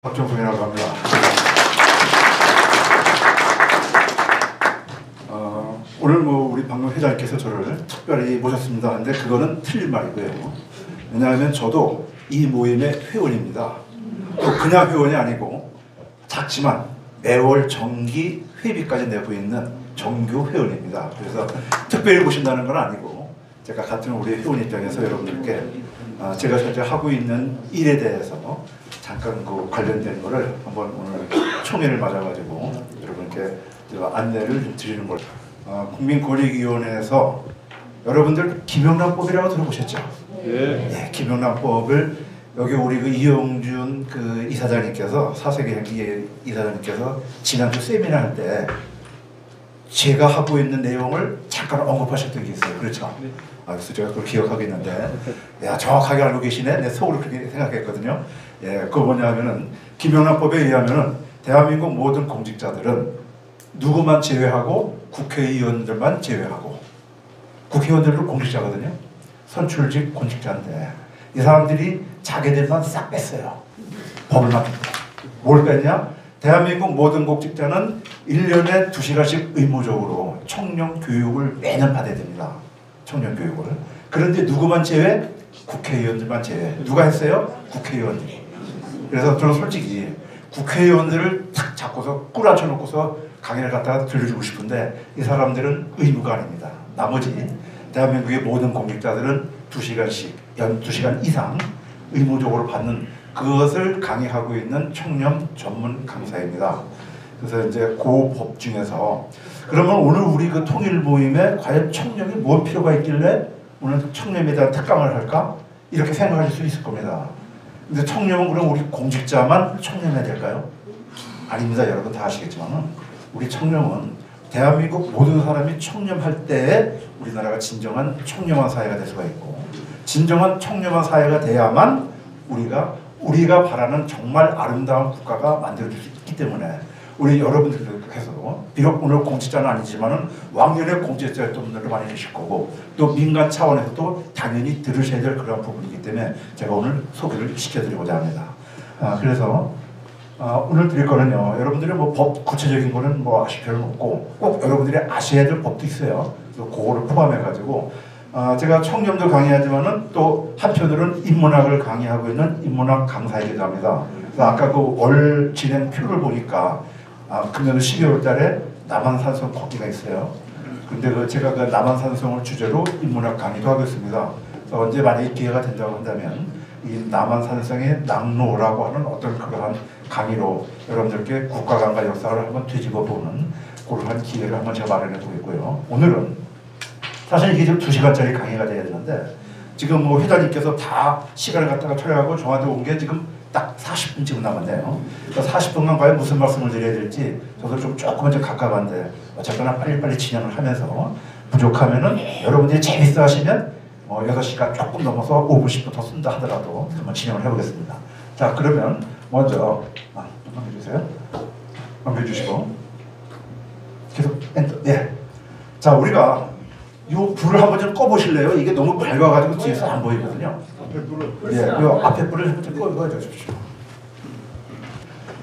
박정성이라고 합니다. 오늘 우리 방금 회장님께서 저를 특별히 모셨습니다 하는데 그거는 틀린 말이고요. 왜냐하면 저도 이 모임의 회원입니다. 또 그냥 회원이 아니고 작지만 매월 정기 회비까지 내고 있는 정규 회원입니다. 그래서 특별히 모신다는 건 아니고 제가 같은 우리 회원 입장에서 여러분들께 제가 현재 하고 있는 일에 대해서 잠깐 그 관련된 거를 한번 오늘 총회를 맞아가지고 여러분께 제가 안내를 드리는 걸. 국민권익위원회에서 여러분들 김영란법이라고 들어보셨죠? 예, 김영란법을 여기 우리 그 이영준 그 이사장님께서 사세계 이사장님께서 지난주 세미나 할 때 제가 하고 있는 내용을 잠깐 언급하셨던 게 있어요. 그렇죠? 그래서 제가 그걸 기억하고 있는데, 야, 정확하게 알고 계시네? 내 속으로 그렇게 생각했거든요. 예, 그거 뭐냐면은, 김영란법에 의하면은, 대한민국 모든 공직자들은 누구만 제외하고, 국회의원들만 제외하고, 국회의원들도 공직자거든요. 선출직 공직자인데, 이 사람들이 자기들만 싹 뺐어요. 법을 맡길 때. 뭘 뺐냐? 대한민국 모든 공직자는 1년에 2시간씩 의무적으로 청년 교육을 매년 받아야 됩니다. 청년 교육을. 그런데 누구만 제외? 국회의원들만 제외. 누가 했어요? 국회의원들이. 그래서 저는 솔직히 국회의원들을 탁 잡고서 꿀 앉혀놓고서 강의를 갖다가 들려주고 싶은데 이 사람들은 의무가 아닙니다. 나머지 대한민국의 모든 공직자들은 2시간씩, 연 2시간 이상 의무적으로 받는 그것을 강의하고 있는 청년 전문 강사입니다. 그래서 이제 그 법 중에서 그러면 오늘 우리 그 통일 모임에 과연 청렴이 뭔 필요가 있길래 오늘 청렴에 대한 특강을 할까? 이렇게 생각하실 수 있을 겁니다. 근데 청렴은 그럼 우리 공직자만 청렴해야 될까요? 아닙니다. 여러분 다 아시겠지만 우리 청렴은 대한민국 모든 사람이 청렴할 때에 우리나라가 진정한 청렴한 사회가 될 수가 있고 진정한 청렴한 사회가 돼야만 우리가 바라는 정말 아름다운 국가가 만들어질 수 있기 때문에 우리 여러분들께서 비록 오늘 공직자는 아니지만은 왕년에 공직자였던 분들도 많이 계실 거고 또 민간 차원에서도 당연히 들으셔야 될 그런 부분이기 때문에 제가 오늘 소개를 시켜드리고자 합니다. 그래서 오늘 드릴 거는요. 여러분들이 뭐 법 구체적인 거는 뭐 아실 필요는 없고 꼭 여러분들이 아셔야 될 법도 있어요. 그래서 그거를 포함해가지고 제가 청렴도 강의하지만은 또 한편으로는 인문학을 강의하고 있는 인문학 강사이기도 합니다. 그래서 아까 그 월 진행 표를 보니까 금년 12월 달에 남한산성 걷기가 있어요. 근데 제가 그 남한산성을 주제로 인문학 강의도 하고 있습니다. 그래서 언제 만약에 기회가 된다고 한다면 이 남한산성의 낙로라고 하는 어떤 그러한 강의로 여러분들께 국가관과 역사를 한번 뒤집어보는 그러한 기회를 한번 제가 마련해 보겠고요. 오늘은 사실 이게 지금 2시간짜리 강의가 돼야 되는데 지금 뭐 회장님께서 다 시간을 갖다가 처리하고 저한테 온 게 지금 딱 40분 지금 남았네요. 그러니까 40분간 과연 무슨 말씀을 드려야 될지 저도 조금은 좀 갑갑한데 어쨌거나 빨리빨리 진행을 하면서 부족하면은 여러분들이 재밌어 하시면 6시간 조금 넘어서 5분 10분 더 쓴다 하더라도 한번 진행을 해보겠습니다. 자, 그러면 먼저 넘겨주세요. 넘겨주시고 계속 엔터. 네. 자, 우리가 이 불을 한번 좀 꺼보실래요? 이게 너무 밝아가지고 뒤에서 안 보이거든요. 예, 요 앞에 불을 한번 좀 꺼주십시오.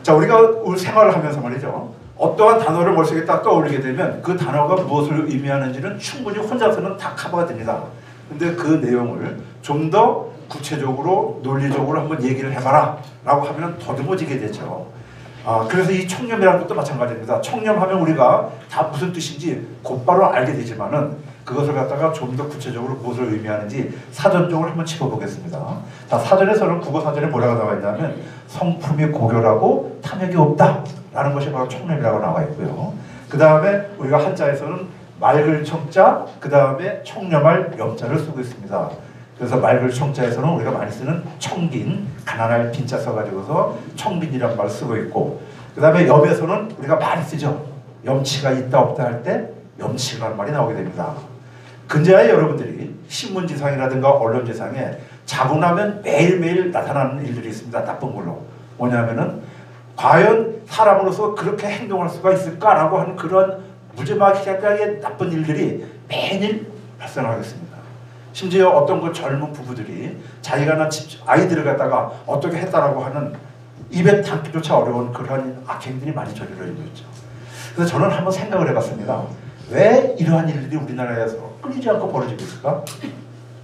자, 우리가 우리 생활을 하면서 말이죠. 어떠한 단어를 머릿속에 딱 떠올리게 되면 그 단어가 무엇을 의미하는지는 충분히 혼자서는 다 커버가 됩니다. 근데 그 내용을 좀 더 구체적으로 논리적으로 한번 얘기를 해봐라 라고 하면 더듬어지게 되죠. 그래서 이 청렴이라는 것도 마찬가지입니다. 청렴하면 우리가 다 무슨 뜻인지 곧바로 알게 되지만은 그것을 갖다가 좀 더 구체적으로 무엇을 의미하는지 사전적으로 한번 짚어보겠습니다. 자, 사전에서는 국어사전에 뭐라고 나와 있냐면 성품이 고결하고 탐욕이 없다 라는 것이 바로 청렴이라고 나와 있고요. 그 다음에 우리가 한자에서는 맑을 청자, 그 다음에 청렴할 염자를 쓰고 있습니다. 그래서 맑을 청자에서는 우리가 많이 쓰는 청빈, 가난할 빈자 써가지고서 청빈이라는 말을 쓰고 있고 그 다음에 염에서는 우리가 많이 쓰죠. 염치가 있다 없다 할 때 염치라는 말이 나오게 됩니다. 근자에 여러분들이 신문지상이라든가 언론지상에 자고 나면 매일매일 나타나는 일들이 있습니다. 나쁜 걸로. 뭐냐면은 과연 사람으로서 그렇게 행동할 수가 있을까라고 하는 그런 무지막지하게 나쁜 일들이 매일 발생하겠습니다. 심지어 어떤 그 젊은 부부들이 자기가 낳은 아이들을 갖다가 어떻게 했다라고 하는 입에 담기조차 어려운 그런 악행들이 많이 저질러 있죠. 그래서 저는 한번 생각을 해봤습니다. 왜 이러한 일들이 우리나라에서 끊이지 않고 벌어지고 있을까?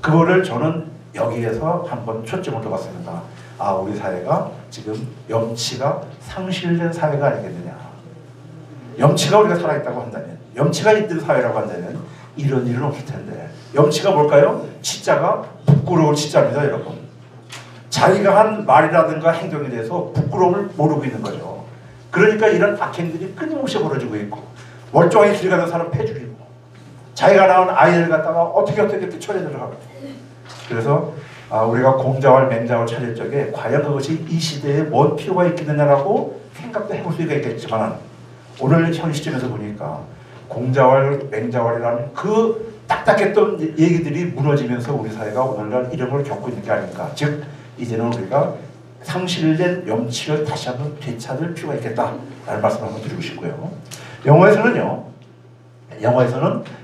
그거를 저는 여기에서 한번 초점을 둬봤습니다. 아, 우리 사회가 지금 염치가 상실된 사회가 아니겠느냐. 염치가 우리가 살아있다고 한다면, 염치가 있는 사회라고 한다면 이런 일은 없을 텐데, 염치가 뭘까요? 치자가 부끄러운 치자입니다, 여러분. 자기가 한 말이라든가 행동에 대해서 부끄러움을 모르고 있는 거죠. 그러니까 이런 악행들이 끊임없이 벌어지고 있고, 멀쩡하게 길 가는 사람 패 죽이고, 자기가 낳은 아이를 갖다가 어떻게 이렇게 처리해 들어가고. 그래서 우리가 공자왈 맹자왈 차릴 적에 과연 그것이 이 시대에 뭔 필요가 있겠느냐라고 생각도 해볼 수가 있겠지만, 오늘 현 시점에서 보니까 공자왈 맹자왈이라는 그 딱딱했던 얘기들이 무너지면서 우리 사회가 오늘날 이런 걸 겪고 있는 게 아닐까. 즉 이제는 우리가 상실된 염치를 다시 한번 되찾을 필요가 있겠다라는 말씀을 한번 드리고 싶고요. 영어에서는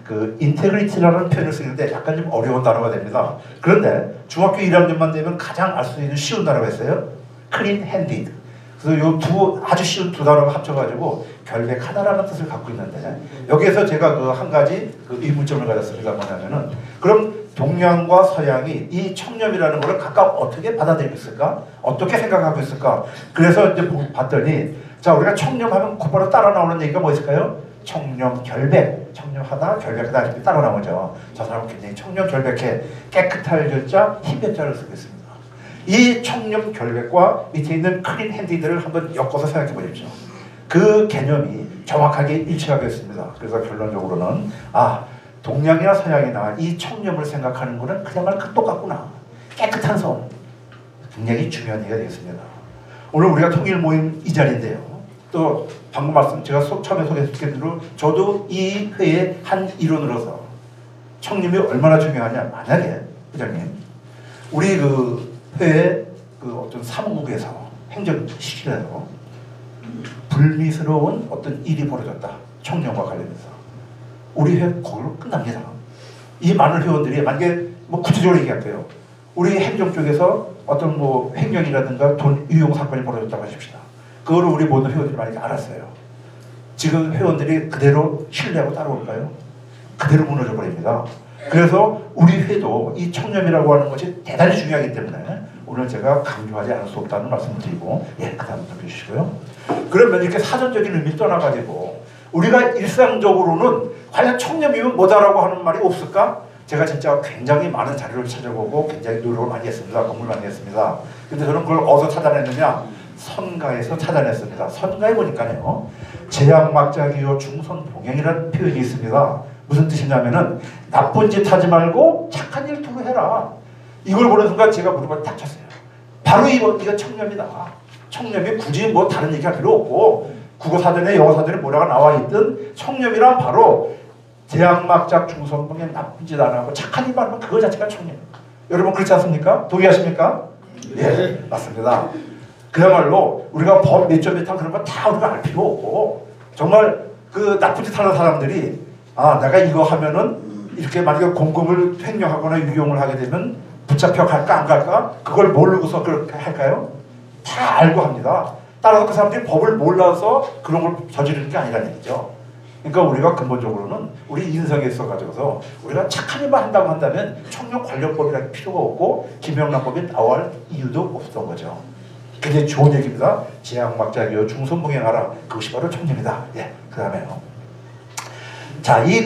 그 인테그리티라는 표현을 쓰는데 약간 좀 어려운 단어가 됩니다. 그런데 중학교 1학년만 되면 가장 알 수 있는 쉬운 단어가 있어요. clean handed. 그래서 요 아주 쉬운 두 단어가 합쳐가지고 결백하다라는 뜻을 갖고 있는데, 여기에서 제가 그 한 가지 그 의문점을 가졌습니다. 뭐냐면은, 그럼 동양과 서양이 이 청렴이라는 것을 각각 어떻게 받아들이고 있을까? 어떻게 생각하고 있을까? 그래서 이제 봤더니, 자, 우리가 청렴하면 곧바로 따라 나오는 얘기가 뭐 있을까요? 청렴, 결백. 청렴하다, 결백하다 이렇게 따라 나오죠. 저 사람은 굉장히 청렴, 결백해. 깨끗할 절자, 흰배자를 쓰고 있습니다. 이 청렴, 결백과 밑에 있는 클린 핸디들을 한번 엮어서 생각해 보십시오. 그 개념이 정확하게 일치하고 있습니다. 그래서 결론적으로는 동양이나 서양이나 이 청렴을 생각하는 것은 그야말로 똑같구나. 깨끗한 손. 굉장히 중요한 얘기가 되겠습니다. 오늘 우리가 통일 모임 이 자리인데요. 또 방금 제가 처음에 소개했던 대로 저도 이 회의 한 일원으로서 청렴이 얼마나 중요하냐. 만약에 회장님, 우리 그 회의 그 어떤 사무국에서 행정실에서 불미스러운 어떤 일이 벌어졌다. 청렴과 관련해서. 우리 회의 거기로 끝납니다. 이 많은 회원들이 만약에 뭐 구체적으로 얘기할게요. 우리 행정 쪽에서 어떤 뭐 횡령이라든가 돈 유용 사건이 벌어졌다고 하십시다. 그거를 우리 모든 회원들이 만약에 알았어요. 지금 회원들이 그대로 신뢰하고 따라올까요? 그대로 무너져 버립니다. 그래서 우리 회도 이 청렴이라고 하는 것이 대단히 중요하기 때문에 오늘 제가 강조하지 않을 수 없다는 말씀을 드리고, 그 다음부터 해주시고요. 그러면 이렇게 사전적인 의미 떠나가지고 우리가 일상적으로는 과연 청렴이면 뭐다라고 하는 말이 없을까? 제가 진짜 굉장히 많은 자료를 찾아보고 굉장히 노력을 많이 했습니다. 공부를 많이 했습니다. 근데 저는 그걸 어디서 찾아냈느냐? 선가에서 찾아냈습니다. 선가에 보니까요, 제약막자기요 중선봉행이라는 표현이 있습니다. 무슨 뜻이냐면은 나쁜 짓 하지 말고 착한 일 두고 해라. 이걸 보는 순간 제가 무릎을 딱 쳤어요. 바로 이거 청렴이다. 청렴이 굳이 뭐 다른 얘기할 필요 없고, 국어사전에 영어사전에 뭐라가 나와 있든 청렴이란 바로 제약막작 중선봉행, 나쁜 짓 안 하고 착한 일만 하면 그거 자체가 청렴. 여러분 그렇지 않습니까? 동의하십니까? 네, 맞습니다. 그야말로 우리가 법 몇 점 몇 항 그런 거 다 우리가 알 필요 없고, 정말 그 나쁜 짓 하는 사람들이 내가 이거 하면은 이렇게 만약에 공금을 횡령하거나 유용을 하게 되면 붙잡혀 갈까 안 갈까? 그걸 모르고서 그렇게 할까요? 다 알고 합니다. 따라서 그 사람들이 법을 몰라서 그런 걸 저지르는 게 아니라는 얘기죠. 그러니까 우리가 근본적으로는 우리 인성에 있어가지고서 우리가 착한 일만 한다고 한다면 청렴관련법이라는 필요가 없고 김영란법이 나올 이유도 없었던 거죠. 굉장히 좋은 얘기입니다. 제약막자기요 중선봉행하라. 그것이 바로 청렴이다. 그 다음에요. 자, 이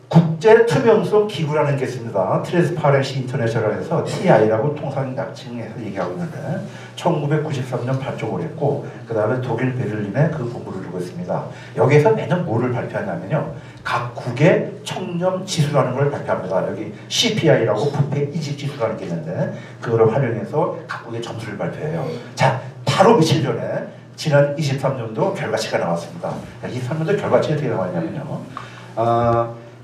국제 투명성 기구라는 게 있습니다. 트랜스파렌시 인터내셔널에서 TI라고 통상 약칭해서 얘기하고 있는데 1993년 발족을 했고, 그 다음에 독일 베를린에 그 본부를 두고 있습니다. 여기에서 매년 뭐를 발표하냐면요, 각 국의 청렴 지수라는 걸 발표합니다. 여기 CPI라고 부패 이직 지수라는 게 있는데 그거를 활용해서 각국의 점수를 발표해요. 자, 바로 며칠 전에 지난 23년도 결과치가 나왔습니다. 23년도 결과치가 어떻게 나왔냐면요,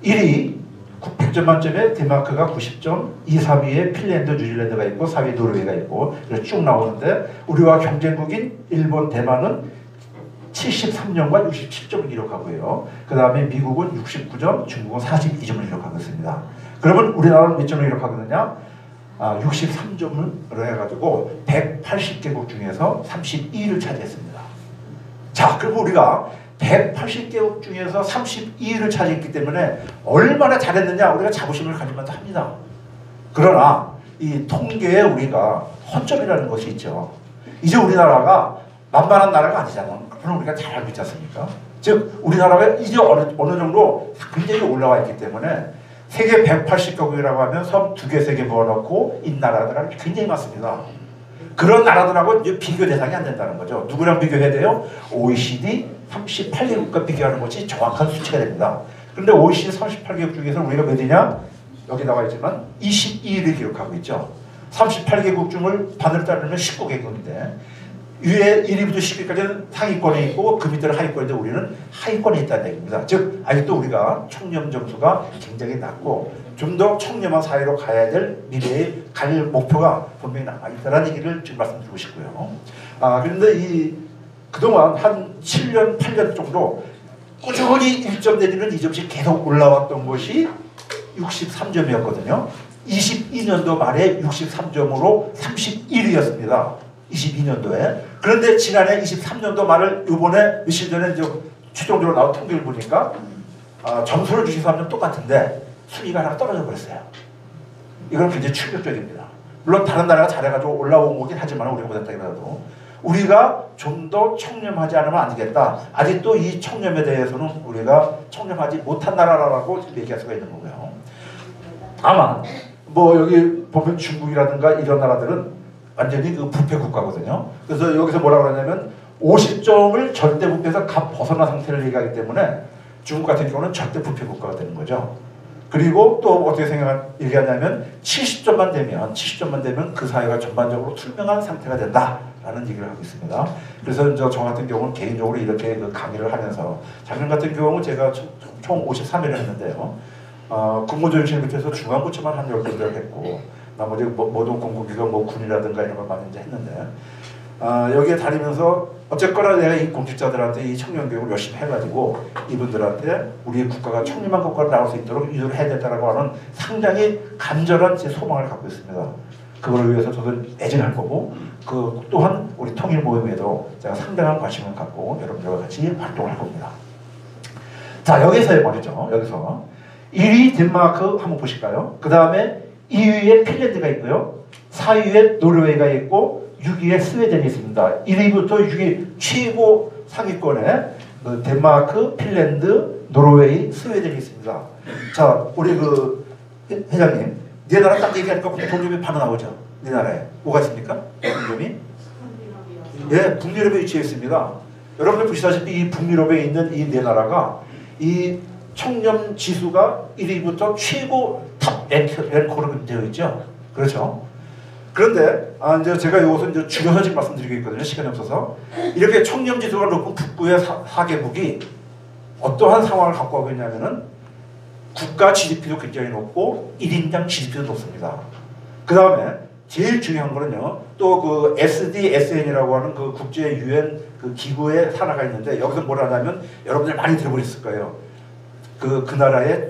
1위 100점 만점에 덴마크가 90점, 2, 3위에 핀란드, 뉴질랜드가 있고 4위 노르웨이가 있고 쭉 나오는데, 우리와 경쟁국인 일본, 대만은 73점과 67점을 기록하고요. 그 다음에 미국은 69점, 중국은 42점을 기록하고 있습니다. 그러면 우리나라는 몇 점을 기록하거든요? 63점을 해가지고 180개국 중에서 32위를 차지했습니다. 자, 그리고 우리가 180개국 중에서 32위를 차지했기 때문에 얼마나 잘했느냐 우리가 자부심을 가지면 합니다. 그러나 이 통계에 우리가 허점이라는 것이 있죠. 이제 우리나라가 만만한 나라가 아니잖아. 그럼 우리가 잘 알고 있지 않습니까? 즉 우리나라가 이제 어느 정도 굉장히 올라와 있기 때문에 세계 180개국이라고 하면 섬 2개, 3개 모아놓고 이 나라들하고 굉장히 많습니다. 그런 나라들하고 이제 비교 대상이 안 된다는 거죠. 누구랑 비교해야 돼요? OECD 38개국과 비교하는 것이 정확한 수치가 됩니다. 그런데 OECD 38개국 중에서 우리가 몇이냐? 여기 나와 있지만 22위를 기록하고 있죠. 38개국 중을 반을 따르면 19개국인데 위에 1위부터 10위까지는 상위권에 있고 그 밑에는 하위권인데 우리는 하위권에 있다는 얘기입니다. 즉 아직도 우리가 청렴 점수가 굉장히 낮고 좀 더 청렴한 사회로 가야 될 미래의 갈 목표가 분명히 남아있다는 얘기를 지금 말씀드리고 싶고요. 그런데 그동안 한 7년, 8년 정도 꾸준히 1점 내지는 2점씩 계속 올라왔던 것이 63점이었거든요. 22년도 말에 63점으로 31위였습니다. 22년도에. 그런데 지난해 23년도 말을 이번에 며칠 전에 이제 최종적으로 나온 통계를 보니까 점수를 주셔서 하면 똑같은데 순위가 하나 떨어져 버렸어요. 이건 굉장히 충격적입니다. 물론 다른 나라가 잘해가지고 올라온 거긴 하지만 우리보다 못했다고 우리가 좀 더 청렴하지 않으면 안 되겠다. 아직도 이 청렴에 대해서는 우리가 청렴하지 못한 나라라고 얘기할 수가 있는 거고요. 다만 뭐 여기 보면 중국이라든가 이런 나라들은 완전히 그 부패 국가거든요. 그래서 여기서 뭐라고 하냐면 50점을 절대 부패에서 벗어난 상태를 얘기하기 때문에 중국 같은 경우는 절대 부패 국가가 되는 거죠. 그리고 또 어떻게 얘기하냐면 70점만 되면 그 사회가 전반적으로 투명한 상태가 된다라는 얘기를 하고 있습니다. 그래서 저 같은 경우는 개인적으로 이렇게 그 강의를 하면서 작년 같은 경우 제가 총 53회를 했는데요. 국무조정실부터 중앙부처만 한 10군데를 했고 나머지 모든 공공기관 군이라든가 이런 걸 많이 이제 했는데 여기에 다니면서 어쨌거나 내가 이 공직자들한테 이 청년교육을 열심히 해가지고 이분들한테 우리 국가가 청렴한 국가로 나올 수 있도록 유도를 해야 된다고 하는 상당히 간절한 제 소망을 갖고 있습니다. 그걸 위해서 저도 애증할 거고 또한 우리 통일 모임에도 제가 상당한 관심을 갖고 여러분들과 같이 활동을 할 겁니다. 자, 여기서의 말이죠. 여기서 1위 덴마크 한번 보실까요? 그 다음에 2위에 핀란드가 있고요. 4위에 노르웨이가 있고 6위에 스웨덴이 있습니다. 1위부터 6위 최고 상위권에 덴마크, 핀란드, 노르웨이, 스웨덴이 있습니다. 자, 우리 회장님, 네 나라 딱 얘기하니까 공통점이 바로 나오죠. 네 나라에 뭐가 있습니까? 공통점이? 예, 북유럽에 위치해 있습니다. 여러분들 보시다시피 이 북유럽에 있는 이 네 나라가 이 청렴 지수가 1위부터 최고 탑 랭커로 되어 있죠. 그렇죠. 그런데 이제 제가 이것은 이제 줄여서 지금 말씀드리고 있거든요. 시간이 없어서. 이렇게 청렴 지수가 높은 북부의 4개국이 어떠한 상황을 갖고 가고 있냐면은 국가 GDP도 굉장히 높고 1인당 GDP도 높습니다. 그 다음에 제일 중요한 거는요. 또 그 SDSN이라고 하는 그 국제 유엔 그 기구의 산하가 있는데 여기서 뭐라 하냐면 여러분들 많이 들어보셨을 거예요. 그 나라의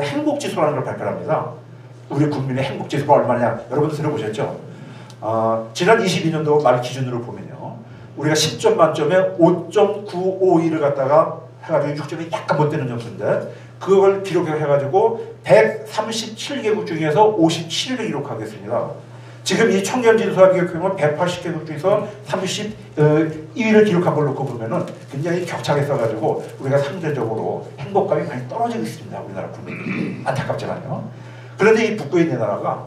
행복 지수라는 걸 발표합니다. 우리 국민의 행복 지수가 얼마냐? 여러분들 들어보셨죠? 지난 22년도 말 기준으로 보면요. 우리가 10점 만점에 5.952를 갖다가 해가지고 6점이 약간 못 되는 점수인데 그걸 기록해가지고 137개국 중에서 57위를 기록하겠습니다. 지금 이 청렴지수와 비교해보면 180개국 중에서 32위를 기록한 걸 놓고 보면은 굉장히 격차가 있어가지고 우리가 상대적으로 행복감이 많이 떨어지고 있습니다. 우리나라 국민들이. 안타깝지만요. 그런데 이 북부의 네 나라가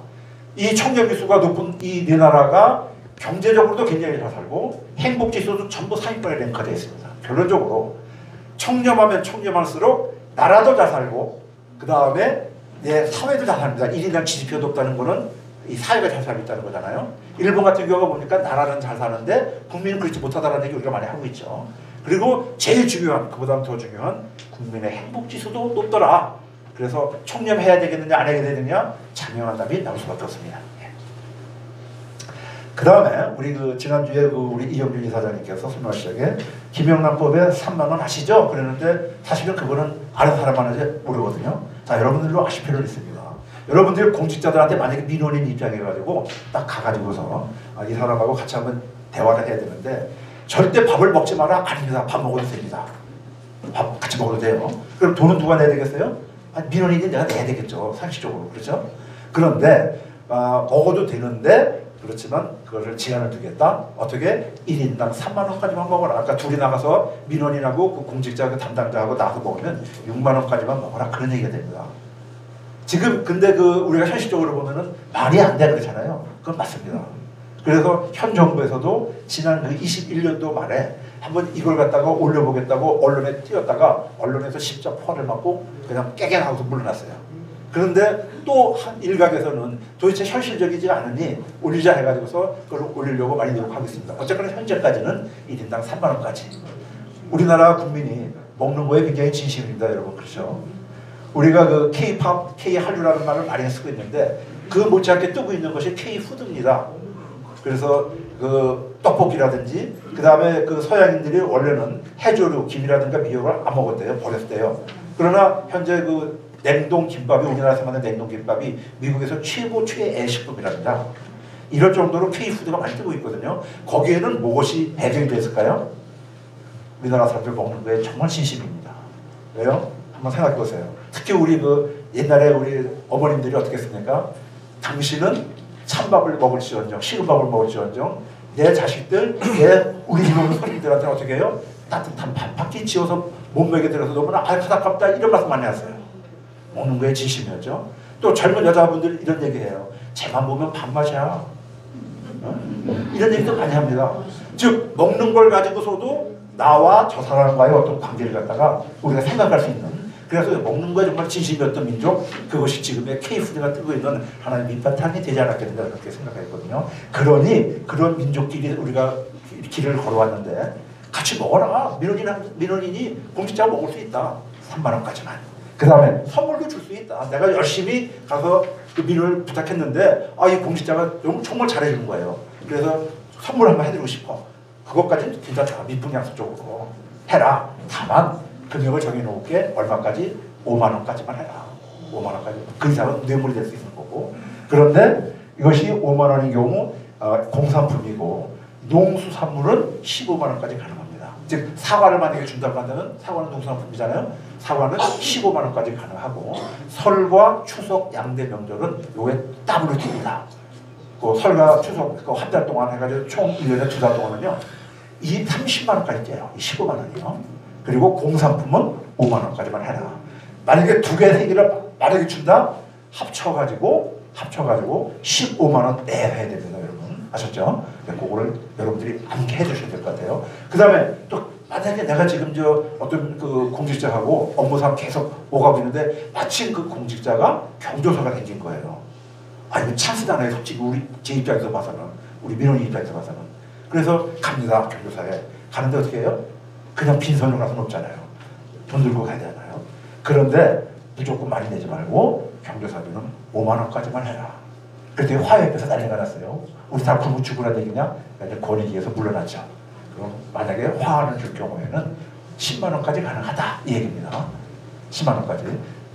이 청렴지수가 높은 이 네 나라가 경제적으로도 굉장히 잘 살고 행복지수도 전부 상위권에 랭크되어 있습니다. 결론적으로 청렴하면 청렴할수록 나라도 잘 살고 그 다음에 내 사회도 잘 삽니다. 1인당 GDP가 높다는 거는 이 사회가 잘 살고 있다는 거잖아요. 일본 같은 경우가 보니까 나라는 잘 사는데 국민은 그렇지 못하다는 얘기 우리가 많이 하고 있죠. 그리고 제일 중요한, 그보다 더 중요한 국민의 행복지수도 높더라. 그래서 청렴해야 되겠느냐 안 해야 되느냐 자명한 답이 나올 수밖에 없습니다. 그 다음에 우리 지난주에 우리 이영준 이사장님께서 설명하시기에 김영란법에 3만 원 아시죠? 그랬는데 사실은 그거는 아는 사람만 하지 모르거든요. 자, 여러분들도 아실 필요는 있습니다. 여러분들 공직자들한테 만약에 민원인 입장해가지고 딱 가가지고서 이 사람하고 같이 한번 대화를 해야 되는데 절대 밥을 먹지 마라. 아닙니다. 밥 먹어도 됩니다. 밥 같이 먹어도 돼요. 그럼 돈은 누가 내야 되겠어요? 민원인이 내가 내야 되겠죠. 상식적으로. 그렇죠? 그런데 먹어도 되는데 그렇지만 그것을 제한을 두겠다. 어떻게? 1인당 3만 원까지만 먹어라. 아까 둘이 나가서 민원인하고 그 공직자 그 담당자하고 나가서 먹으면 6만 원까지만 먹어라. 그런 얘기가 됩니다. 지금 근데 우리가 현실적으로 보면은 말이 안 돼 그렇잖아요. 그건 맞습니다. 그래서 현 정부에서도 지난 그 21년도 말에 한번 이걸 갖다가 올려보겠다고 언론에 띄웠다가 언론에서 십자포화를 맞고 그냥 깨갱하고서 물러났어요. 그런데 또 한 일각에서는 도대체 현실적이지 않으니 올리자 해가지고서 그걸 올리려고 많이 노력하고 있습니다. 어쨌거나 현재까지는 1인당 3만 원까지. 우리나라 국민이 먹는 거에 굉장히 진심입니다, 여러분. 그렇죠? 우리가 그 K-팝, K-한류라는 말을 많이 쓰고 있는데 그 못지않게 뜨고 있는 것이 K-푸드입니다. 그래서 그 떡볶이라든지 그 다음에 그 서양인들이 원래는 해조류, 김이라든가 미역을 안 먹었대요. 버렸대요. 그러나 현재 그 냉동 김밥이 우리나라에서 만든 냉동 김밥이 미국에서 최애 식품이랍니다. 이럴 정도로 K푸드가 많이 뜨고 있거든요. 거기에는 무엇이 배경이 됐을까요? 우리나라 사람들 먹는 거에 정말 진심입니다. 왜요? 한번 생각해 보세요. 특히 우리 옛날에 우리 어머님들이 어떻게 했습니까? 당신은 찬밥을 먹을지언정, 식은밥을 먹을지언정 내 자식들, 우리 이놈의 손님들한테는 어떻게 해요? 따뜻한 밥 한 끼 지어서 몸매에 들어서 너무나 알카다깝다 이런 말씀 많이 하세요. 먹는 거에 진심이었죠. 또 젊은 여자분들 이런 얘기해요. 쟤만 보면 밥맛이야. 이런 얘기도 많이 합니다. 즉 먹는 걸 가지고서도 나와 저 사람과의 어떤 관계를 갖다가 우리가 생각할 수 있는, 그래서 먹는 거에 정말 진심이었던 민족, 그것이 지금의 K푸드가 뜨고 있는 하나의 밑바탕이 되지 않았겠는가 그렇게 생각했거든요. 그러니 그런 민족끼리 우리가 길을 걸어왔는데 같이 먹어라. 민원인이 공직자가 먹을 수 있다. 3만 원까지만. 그 다음에 선물도 줄 수 있다. 내가 열심히 가서 그 민원을 부탁했는데 이 공직자가 정말 잘해주는 거예요. 그래서 선물 한번 해드리고 싶어. 그것까지는 괜찮다. 미풍양수적으로 해라. 다만 금액을 정해놓을게. 얼마까지? 5만 원까지만 해라. 5만 원까지. 그 이상은 뇌물이 될 수 있는 거고. 그런데 이것이 5만 원인 경우 공산품이고 농수산물은 15만 원까지 가능합니다. 즉 사과를 만약에 준다고 한다면 사과는 농수산품이잖아요. 사과는 15만 원까지 가능하고 설과 추석 양대 명절은 요게 WT입니다. 그 설과 추석 한 달 동안 해가지고 총 1년에 2달 동안은요. 이 30만 원까지 떼요. 이 15만 원이요. 그리고 공산품은 5만 원까지만 해라. 만약에 두 개, 세 개를 만약에 준다? 합쳐가지고 15만 원 내야 됩니다, 여러분. 아셨죠? 그거를 여러분들이 암기해 주셔야 될 것 같아요. 그 다음에 또 만약에 내가 지금 어떤 그 공직자하고 업무상 계속 오가고 있는데 마침 그 공직자가 경조사가 생긴 거예요. 이거 찬스잖아요. 솔직히 제 입장에서 봐서는, 우리 민원인 입장에서 봐서는. 그래서 갑니다, 경조사에. 가는데 어떻게 해요? 그냥 빈손으로 가서는 없잖아요. 돈 들고 가야 되잖아요. 그런데 무조건 많이 내지 말고 경조사비는 5만 원까지만 해라. 그랬더니 화해해서 난리가 났어요. 우리 다 굶어 죽으라 되겠냐? 권익위에서 물러났죠. 그럼 만약에 화환을 줄 경우에는 10만 원까지 가능하다 이 얘기입니다. 10만 원까지.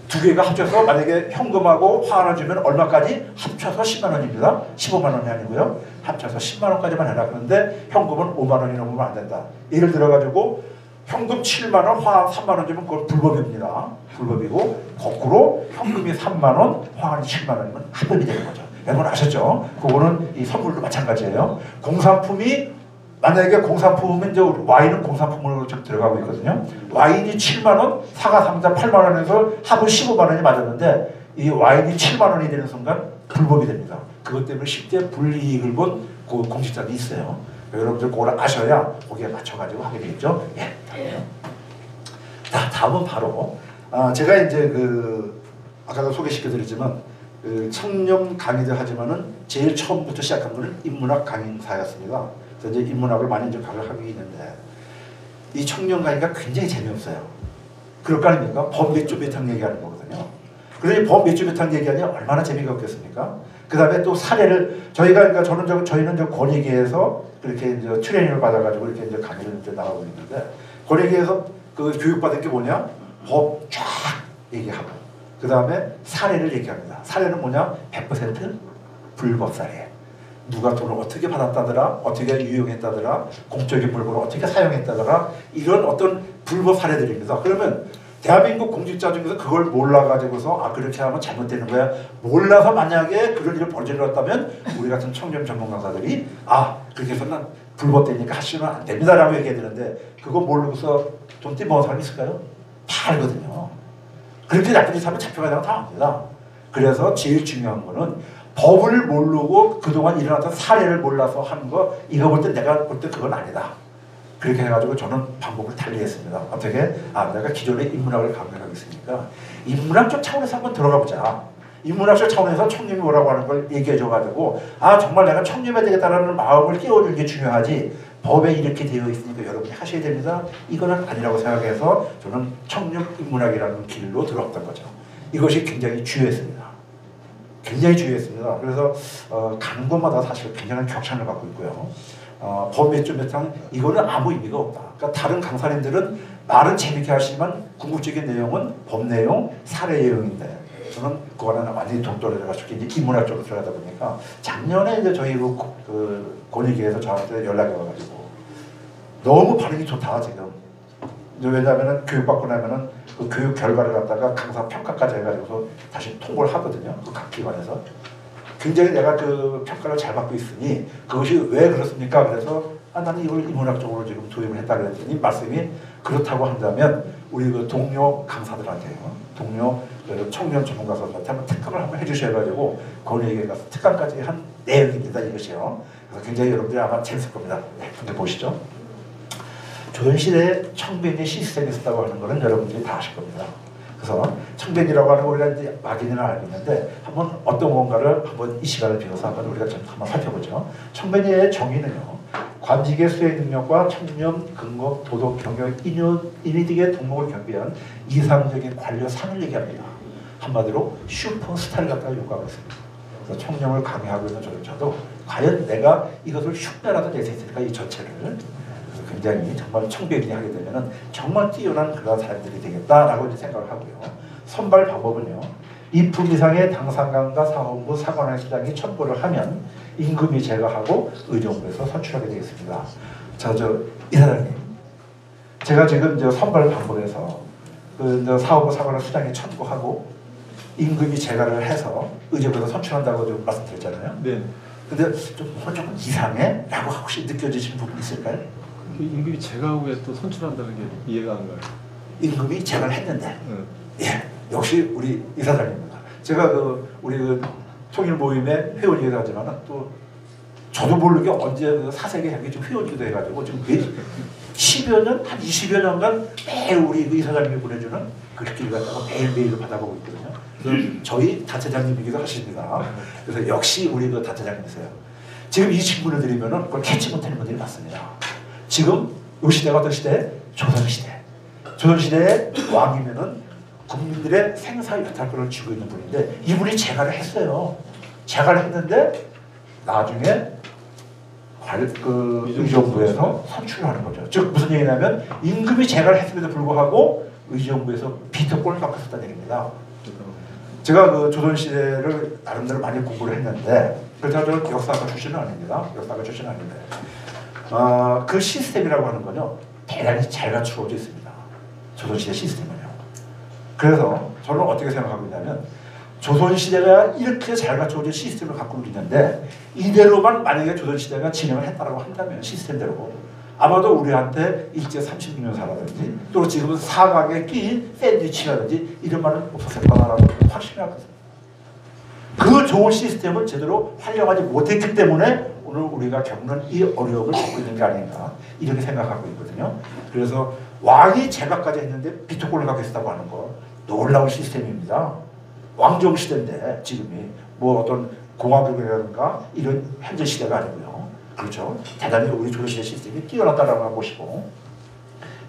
두 개가 합쳐서 만약에 현금하고 화환을 주면 얼마까지? 합쳐서 10만 원입니다. 15만 원이 아니고요. 합쳐서 10만 원까지만 해라. 그런데 현금은 5만 원이 넘으면 안 된다. 예를 들어가지고 현금 7만 원, 화환 3만 원 주면 그건 불법입니다. 불법이고 거꾸로 현금이 3만 원, 화환이 7만 원이면 합법이 되는 거죠. 여러분 아셨죠? 그거는 이 선물도 마찬가지예요. 공산품이 만약에 공산품은 와인은 공산품으로 지금 들어가고 있거든요. 와인이 7만 원, 사과 3자 8만 원에서 합은 15만 원이 맞았는데 이 와인이 7만 원이 되는 순간 불법이 됩니다. 그것 때문에 10대 불이익을 본 그 공직자도 있어요. 여러분들 그걸 아셔야 거기에 맞춰가지고 하게 되겠죠. 예. 자, 다음은 바로 제가 이제 아까도 소개시켜드렸지만 청년 강의들 하지만은 제일 처음부터 시작한 거는 인문학 강의사였습니다. 그래서 이제 인문학을 많이 이제 강의를 하고 있는데 이 청년 강의가 굉장히 재미없어요. 그럴 거 아닙니까? 범 몇 조 몇 항 얘기하는 거거든요. 그러니 범 몇 조 몇 항 얘기하니 얼마나 재미가 없겠습니까? 그 다음에 또 사례를 저희는 권익위에서 그렇게 이제 트레이닝을 받아가지고 이렇게 이제 강의를 이제 나가고 있는데 권익위에서 그 교육받은 게 뭐냐? 법 쫙 얘기하고 그 다음에 사례를 얘기합니다. 사례는 뭐냐? 100% 불법 사례. 누가 돈을 어떻게 받았다더라, 어떻게 유용했다더라, 공적인 물건을 어떻게 사용했다더라, 이런 어떤 불법 사례들입니다. 그러면 대한민국 공직자 중에서 그걸 몰라가지고서 아 그렇게 하면 잘못되는 거야. 몰라서 만약에 그런 일을 벌어졌다면 우리 같은 청렴 전문 강사들이 아 그렇게 해서는 불법되니까 하시면 안 됩니다라고 얘기해야 되는데 그거 모르고서 돈 떼먹은 사람이 있을까요? 다 알거든요. 그렇게 나쁜 짓 하면 잡혀가다가 다 압니다. 그래서 제일 중요한 거는 법을 모르고 그동안 일어났던 사례를 몰라서 하는 거 이거 볼 때 내가 볼 때 그건 아니다. 그렇게 해가지고 저는 방법을 달리했습니다. 어떻게? 아 내가 기존에 인문학을 강의하고 있으니까 인문학적 차원에서 한번 들어가 보자. 인문학적 차원에서 청렴이 뭐라고 하는 걸 얘기해줘가지고 아 정말 내가 청렴해야 되겠다라는 마음을 깨워주는 게 중요하지 법에 이렇게 되어 있으니까 여러분이 하셔야 됩니다. 이거는 아니라고 생각해서 저는 청렴 인문학이라는 길로 들어왔던 거죠. 이것이 굉장히 주요했습니다. 굉장히 주요했습니다. 그래서 가는 곳마다 사실 굉장한 격찬을 받고 있고요. 법 몇 점 몇 항 이거는 아무 의미가 없다. 그러니까 다른 강사님들은 말은 재밌게 하시지만 궁극적인 내용은 법 내용, 사례 내용인데 저는 그거는 완전히 동떨어져가지고 이제 인문학적으로 들어가다 보니까 작년에 이제 저희 그 권익위에서 저한테 연락이 와가지고 너무 반응이 좋다 지금. 왜냐하면은 교육받고 나면은 그 교육 결과를 갖다가 강사 평가까지 해가지고서 다시 통보를 하거든요. 그 각 기관에서. 굉장히 내가 그 평가를 잘 받고 있으니 그것이 왜 그렇습니까? 그래서 아, 나는 이걸 인문학적으로 지금 도입을 했다 그랬더니 말씀이 그렇다고 한다면 우리 그 동료 강사들한테요. 동료 그 청년 전문가들한테 한번 특강을 한번 해주셔가지고 권익위에 가서 특강까지 한 내용입니다. 이것이요. 그래서 굉장히 여러분들이 아마 재밌을 겁니다. 네, 근데 보시죠. 조선시대에 청변리 시스템이 있었다고 하는 것은 여러분들이 다 아실 겁니다. 그래서 청변리라고 하는 거 우리가 이제 막연히는 알고 있는데 한번 어떤 건가를 한번 이 시간을 비워서 한번 우리가 좀 한번 살펴보죠. 청변리의 정의는요. 관직의 수행 능력과 청렴, 근거, 도덕, 경영, 인의 등의 동목을 겸비한 이상적인 관료상을 얘기합니다. 한마디로 슈퍼스타를 갖다가 요구하고 있습니다. 그래서 청렴을 강요하고 있는 저조차도 과연 내가 이것을 흉내라도 낼 수 있을까 이 전체를 굉장히 정말 청변리 하게 되면은 정말 뛰어난 그런 사람들이 되겠다라고 이제 생각을 하고요. 선발 방법은요. 이품 이상의 당상관과 사원부 사관원 시장이 첩보를 하면 임금이 제거하고 의정부에서 선출하게 되겠습니다. 자, 이사장님, 제가 지금 저 선발 방법에서 그 사원부 사관원 수장이 첩보하고 임금이 제거를 해서 의정부에서 선출한다고 좀 말씀드렸잖아요. 네. 근데 좀 이상해? 라고 혹시 느껴지시는 부분 있을까요? 임금이 제거하고 또 선출한다는 게 이해가 안 가요. 임금이 제거를 했는데, 예, 역시 우리 이사장입니다. 제가 우리 통일 모임의 회원이기도 하지만 또 저도 모르게 언제 사색의 향기 좀 회원이기도 해가지고 지금 10여 년, 한 20여 년간 매일 우리 이사장님이 보내주는 글귀를 갖다가 매일매일 받아보고 있거든요. 저희 단체장님이기도 하십니다. 그래서 역시 우리 그 단체장님이세요. 지금 이 질문을 드리면은 그걸 캐치 못하는 분들이 많습니다. 지금 이 시대가 어떤 시대? 조선시대. 조선시대의 왕이면은 국민들의 생사 여탈권을 쥐고 있는 분인데 이분이 재가를 했어요. 재가를 했는데 나중에 의정부에서 선출하는 거죠. 즉 무슨 얘기냐면 임금이 재가를 했음에도 불구하고 의정부에서 비토권을 갖고 있었다는 얘기입니다. 제가 그 조선시대를 나름대로 많이 공부를 했는데 그렇다고 저는 역사가 출신은 아닙니다. 역사가 출신은 아닌데 그 시스템이라고 하는 건요 대단히 잘 갖추어져 있습니다. 조선시대 시스템은요. 그래서 저는 어떻게 생각하고 있냐면 조선시대가 이렇게 잘 갖춰진 시스템을 갖고 있는데 이대로만 만약에 조선시대가 진행을 했다고 한다면 시스템대로 아마도 우리한테 일제 36년 살아든지 또 지금은 사각에 끼인 샌드위치라든지 이런 말은 없었을 거다라고 확신하거든요. 그 좋은 시스템을 제대로 활용하지 못했기 때문에 오늘 우리가 겪는 이 어려움을 겪고 있는 게 아닌가 이렇게 생각하고 있거든요. 그래서 왕이 제각까지 했는데 비토권을 갖고 있었다고 하는 거 놀라운 시스템입니다. 왕정 시대인데 지금이 뭐 어떤 공화국이라든가 이런 현재 시대가 아니고요. 그렇죠. 대단히 우리 조선시대 시스템이 뛰어났다라고 보시고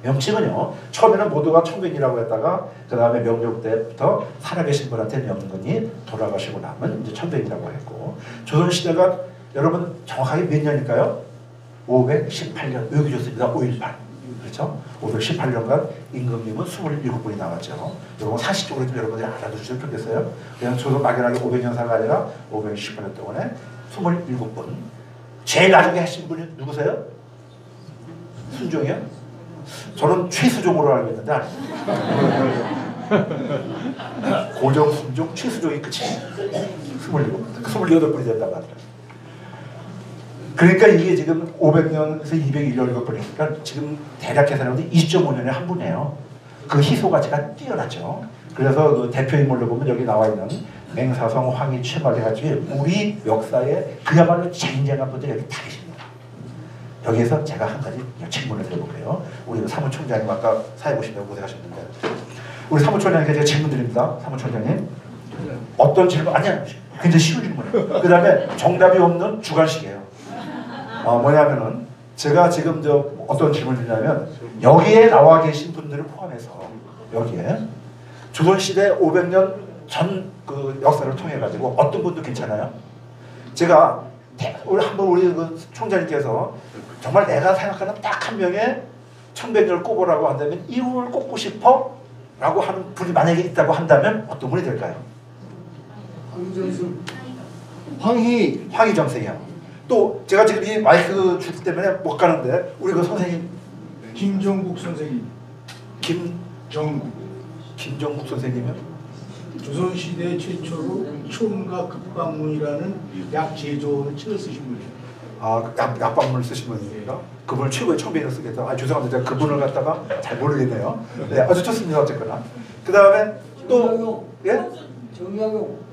명칭은요. 처음에는 모두가 청변이라고 했다가 그 다음에 명종 때부터 살아계신 분한테 명근이 돌아가시고 나면 이제 청변이라고 했고 조선시대가 여러분 정확하게 몇 년일까요? 518년 여기 좋습니다. 5.18 그렇죠. 그렇죠? 518년간 임금님은 27분이 나왔죠. 이건 사실적으로 좀 여러분들이 알아두시면 좋겠어요. 그냥 저도 막연하게 500년사가 아니라 518년 동안에 27분. 제일 나중에 하신 분이 누구세요? 순종이요? 저는 최수종으로 알고 있는데 아니에요. 고정, 순종, 최수종이 끝이에요. 28분이 된다고 하더라고요. 그러니까 이게 지금 500년에서 201년 걸리니까 지금 대략 계산하면 2.5년에 한 분이에요. 그 희소 가치가 뛰어나죠. 그래서 그 대표 인물로 보면 여기 나와 있는 맹사성, 황희, 최말해가지고 우리 역사에 그야말로 쟁쟁한 분들이 여기 다 계십니다. 여기에서 제가 한 가지 질문을 드려볼게요. 우리 사무총장님 아까 사회 보신다고 고생하셨는데 우리 사무총장님께 제가 질문 드립니다. 사무총장님 어떤 질문? 아니야 굉장히 쉬운 질문이에요. 그 다음에 정답이 없는 주관식이에요. 뭐냐면은 제가 지금 어떤 질문을 드리냐면 여기에 나와 계신 분들을 포함해서 여기에 조선시대 500년 전 그 역사를 통해 가지고 어떤 분도 괜찮아요? 제가 한번 우리 그 총장님께서 정말 내가 생각하는 딱 한 명의 청백년을 꼽으라고 한다면 이분을 꼽고 싶어? 라고 하는 분이 만약에 있다고 한다면 어떤 분이 될까요? 황희정생이요. 또 제가 지금 이 마이크 줄 때문에 못 가는데 우리 그 선생님 김정국 선생님. 김정국 선생님은 조선시대 최초로 총각 급방문이라는 약 제조를 책을 쓰신 분이에요. 약방문을 쓰신 분입니다. 그분을 최고의 청백을 쓰겠다. 죄송합니다. 제가 그분을 갖다가 잘 모르겠네요. 네, 아주 좋습니다. 어쨌거나. 그 다음에 또 예?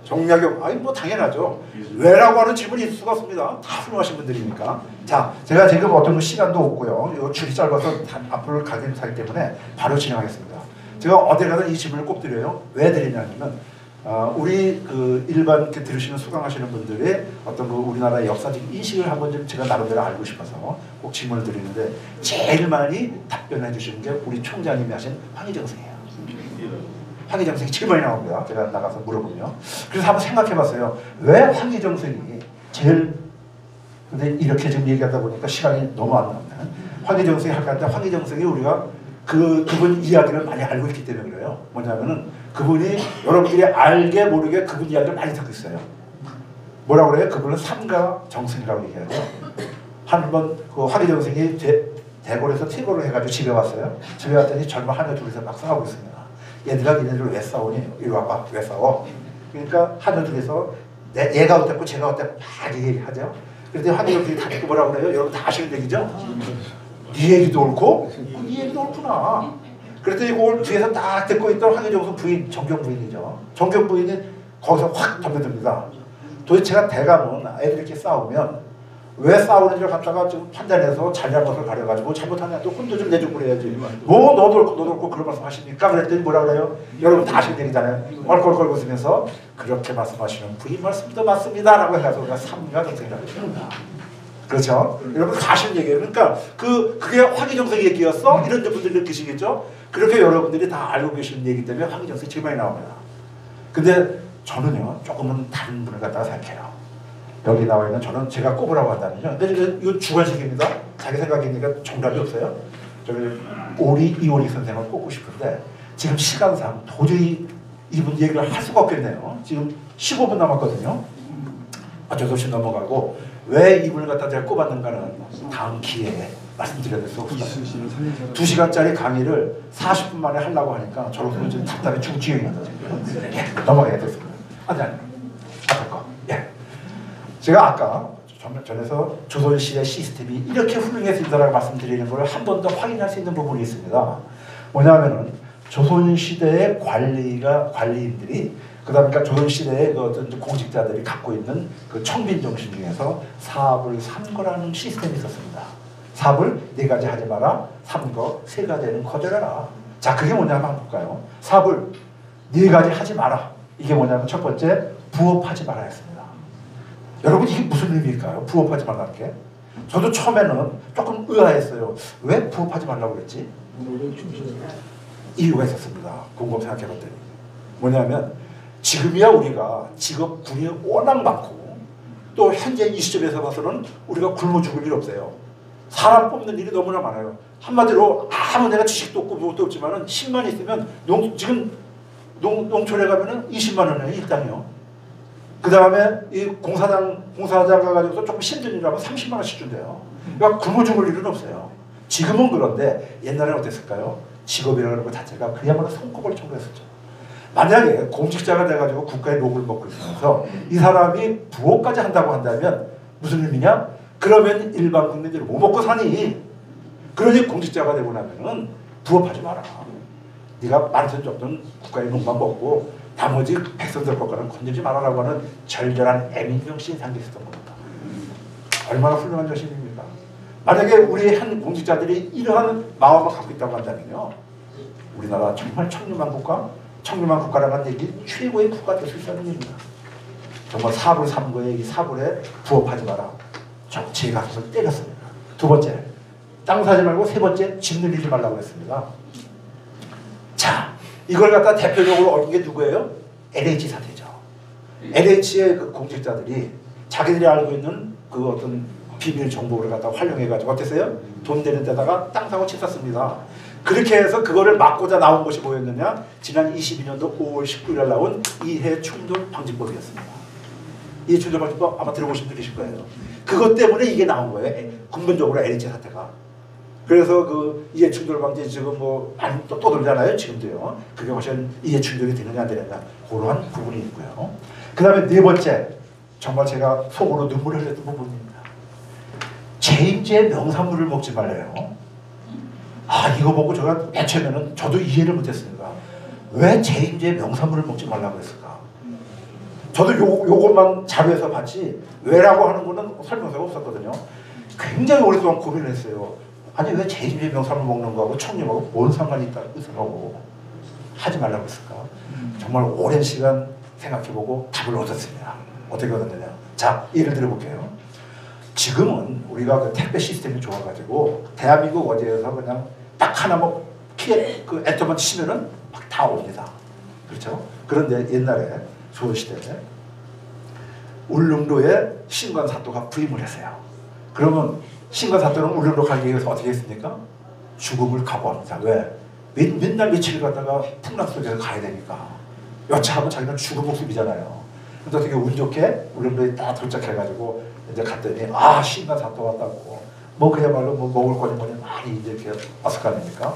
정약용. 아니 뭐 당연하죠. 왜라고 하는 질문이 있을 수가 없습니다. 다 훌륭하신 분들이니까. 자, 제가 지금 어떤 시간도 없고요. 이 줄이 짧아서 앞으로 가긴 하기 때문에 바로 진행하겠습니다. 제가 어디 가든 이 질문을 꼭 드려요. 왜 드리냐면 우리 그 일반 이렇게 들으시는 수강하시는 분들의 어떤 그 우리나라의 역사적 인식을 한번 좀 제가 나름대로 알고 싶어서 꼭 질문을 드리는데 제일 많이 답변해 주시는 게 우리 총장님이 하신 황희정생이에요. 황희정생이 제일 많이 나옵니다. 제가 나가서 물어보면. 그래서 한번 생각해봤어요. 왜 황희정생이 제일 근데 이렇게 지금 얘기하다 보니까 시간이 너무 안 남네. 황희정생이 할까 하는데 황희정생이 우리가 그분 이야기를 많이 알고 있기 때문에 그래요. 뭐냐면은 그분이 여러분들이 알게 모르게 그분 이야기를 많이 듣고 있어요. 뭐라고 그래요? 그분은 삼가 정승이라고 얘기하죠. 한번 그 황희정생이 대궐에서 퇴거를 해가지고 집에 왔어요. 집에 왔더니 젊은 하녀 둘이서 막 싸우고 있습니다. 얘들아 니네들 왜 싸우니? 이리 와봐. 왜 싸워? 그러니까 하녀 둘이서 얘가 어땠고 제가 어땠고 막 얘기하죠. 그런데 황희정생이 다 듣고 뭐라고 그래요? 여러분 다 아시는 얘기죠? 네 얘기도 옳고 네 얘기도 옳구나. 그랬더니 그걸 뒤에서 딱 듣고 있던 황희정생 부인, 정경 부인이죠. 정경 부인이 거기서 확 덤벼듭니다. 도대체가 대감은 애들이 이렇게 싸우면 왜 싸우는지를 갖다가 좀 판단해서 잘잘못을 가려가지고 잘못하면 또 혼도 좀 내주고 그래야지. 뭐 너도 옳고 그런 말씀 하십니까? 그랬더니 뭐라 그래요? 여러분 다 아시는 얘기잖아요. 얼굴 웃으면서 그렇게 말씀하시는 부인 말씀도 맞습니다 라고 해가지고 우리가 삼가 정생이라고 합니다. 그렇죠? 여러분 다 아시는 얘기예요. 그러니까 그게 황희정생 얘기였어? 이런 분들 느끼시겠죠? 그렇게 여러분들이 다 알고 계시는 얘기 때문에 황희정생이 제일 많이 나옵니다. 근데 저는요 조금은 다른 분을 갖다가 생각해요. 여기 나와 있는 저는 제가 꼽으라고 한다면요. 근데 이건 주관식입니다. 자기 생각이니까 정답이 없어요. 저는 이오리 선생을 꼽고 싶은데 지금 시간상 도저히 이분 얘기를 할 수가 없겠네요. 지금 15분 남았거든요. 어쩔 수 없이 넘어가고 왜 이분을 갖다 제가 꼽았는가는 다음 기회에 말씀드려야 될 수 없습니다. 2시간짜리 강의를 40분 만에 하려고 하니까 저로서는 지금 답답해 죽을 지경이었다 지금. 예, 넘어가야 됐습니다. 아니 앞에 거. 예. 제가 아까 전에서 조선시대 시스템이 이렇게 훌륭했습니다라고 말씀드리는 걸 한 번 더 확인할 수 있는 부분이 있습니다. 뭐냐면은 조선시대의 관리인들이 그다음에 그러니까 조선시대의 그 어떤 공직자들이 갖고 있는 그 청빈 정신 중에서 사업을 삼거라는 시스템이 있었습니다. 사업을 4가지 하지 마라. 삼거 3가지는 거절해라. 자, 그게 뭐냐면 한번 볼까요? 사업을 4가지 하지 마라. 이게 뭐냐면 첫 번째 부업하지 마라 했습니다. 여러분 이게 무슨 의미일까요? 부업하지 말라는 게? 저도 처음에는 조금 의아했어요. 왜 부업하지 말라고 그랬지? 이유가 있었습니다. 곰곰 생각해봤더니 뭐냐면 지금이야 우리가 직업군이 워낙 많고 또 현재 이 시점에서 봐서는 우리가 굶어 죽을 일 없어요. 사람 뽑는 일이 너무나 많아요. 한마디로 아무 내가 지식도 없고 무엇도 없지만은 10만 있으면 지금 농촌에 가면은 20만 원이에요 일당이요. 그 다음에 이 공사장 가가지고서 조금 힘든 일하면 30만 원씩 준대요. 그러니까 굶어 죽을 일은 없어요. 지금은 그런데 옛날에는 어땠을까요? 직업이라는 것 자체가 그야말로 손꼽을 정도였었죠. 만약에 공직자가 돼가지고 국가의 녹을 먹고 있으면서 이 사람이 부업까지 한다고 한다면 무슨 의미냐? 그러면 일반 국민들이 뭐 먹고 사니? 그러니 공직자가 되고 나면은 부업하지 마라. 네가 많은 정도는 국가의 농만 먹고 나머지 백성들 것과는 건들지 말아라고 하는 절절한 애민정신이 담겨 있었던 겁니다. 얼마나 훌륭한 정신입니까? 만약에 우리 한 공직자들이 이러한 마음을 갖고 있다고 한다면요, 우리나라 정말 청렴한 국가라는 얘기 최고의 국가 될 수 있다는 얘기입니다. 정말 사불 삼 거에 이 사불에 부업하지 마라. 제 가슴을 때렸습니다. 두 번째, 땅 사지 말고 세 번째, 집 늘리지 말라고 했습니다. 자, 이걸 갖다 대표적으로 얻은 게 누구예요? LH 사태죠. LH의 그 공직자들이 자기들이 알고 있는 그 어떤 비밀 정보를 갖다 활용해가지고 어땠어요? 돈 되는 데다가 땅 사고 집 샀습니다. 그렇게 해서 그거를 막고자 나온 것이 뭐였느냐? 지난 22년도 5월 19일에 나온 이해 충돌 방지법이었습니다. 이해 충돌 방지법 아마 들어보신 분 계실 거예요. 그것 때문에 이게 나온 거예요. 근본적으로 LH 사태가. 그래서 그 이해 충돌 방지 지금 뭐 많이 또 떠들잖아요. 지금도요. 그게 과연 이해 충돌이 되느냐 안 되느냐 그러한 부분이 있고요. 그 다음에 네 번째, 정말 제가 속으로 눈물을 흘렸던 부분입니다. 제임제의 명산물을 먹지 말래요. 아, 이거 보고 제가 맨 처음에는 저도 이해를 못했습니다. 왜 제임제의 명산물을 먹지 말라고 했을까? 저도 요것만 자료에서 봤지 왜라고 하는 거는 설명서가 없었거든요. 굉장히 오랫동안 고민을 했어요. 아니 왜 제임제의 명산물 먹는 거하고 청림하고 뭔 상관이 있다고 하지 말라고 했을까? 정말 오랜 시간 생각해보고 답을 얻었습니다. 어떻게 얻었느냐? 자, 예를 들어볼게요. 지금은 우리가 그 택배 시스템이 좋아가지고 대한민국 어디에서 그냥 딱 하나 뭐 그 엔터만 치면은 막 다 옵니다. 그렇죠? 그런데 옛날에 조선시대에 울릉도에 신관사또가 부임을 했어요. 그러면 신관사또는 울릉도 가기 위해서 어떻게 했습니까? 죽음을 각오합니다. 왜? 맨날 며칠을 갔다가 풍랑 속에서 가야 되니까 여차하면 자기는 죽은 목숨이잖아요. 근데 어떻게 운 좋게 울릉도에 딱 도착해가지고 이제 갔더니 아 신관사또 왔다고 뭐 그야말로 뭐 먹을 거니 뭐니 많이 이제 이렇게 왔을 거 아닙니까?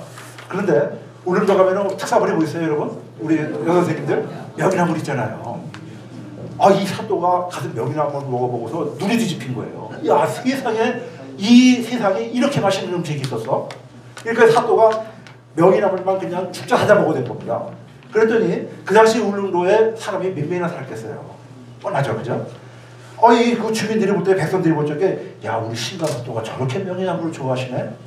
그런데 울릉도 가면은 특사물이 뭐 있어요, 여러분? 우리 여선생님들 명이나물 있잖아요. 아, 이 사또가 가서 명이나물 먹어보고서 눈이 뒤집힌 거예요. 야, 이 세상에 이렇게 맛있는 음식이 있었어? 그러니까 사또가 명이나물만 그냥 죽자 하자 먹어야 된 겁니다. 그랬더니 그 당시 울릉도에 사람이 몇 명이나 살았겠어요. 뻔하죠, 그죠? 그 주민들이 볼 때, 백성들이 볼 적에 야, 우리 신관사또가 저렇게 명이나물을 좋아하시네?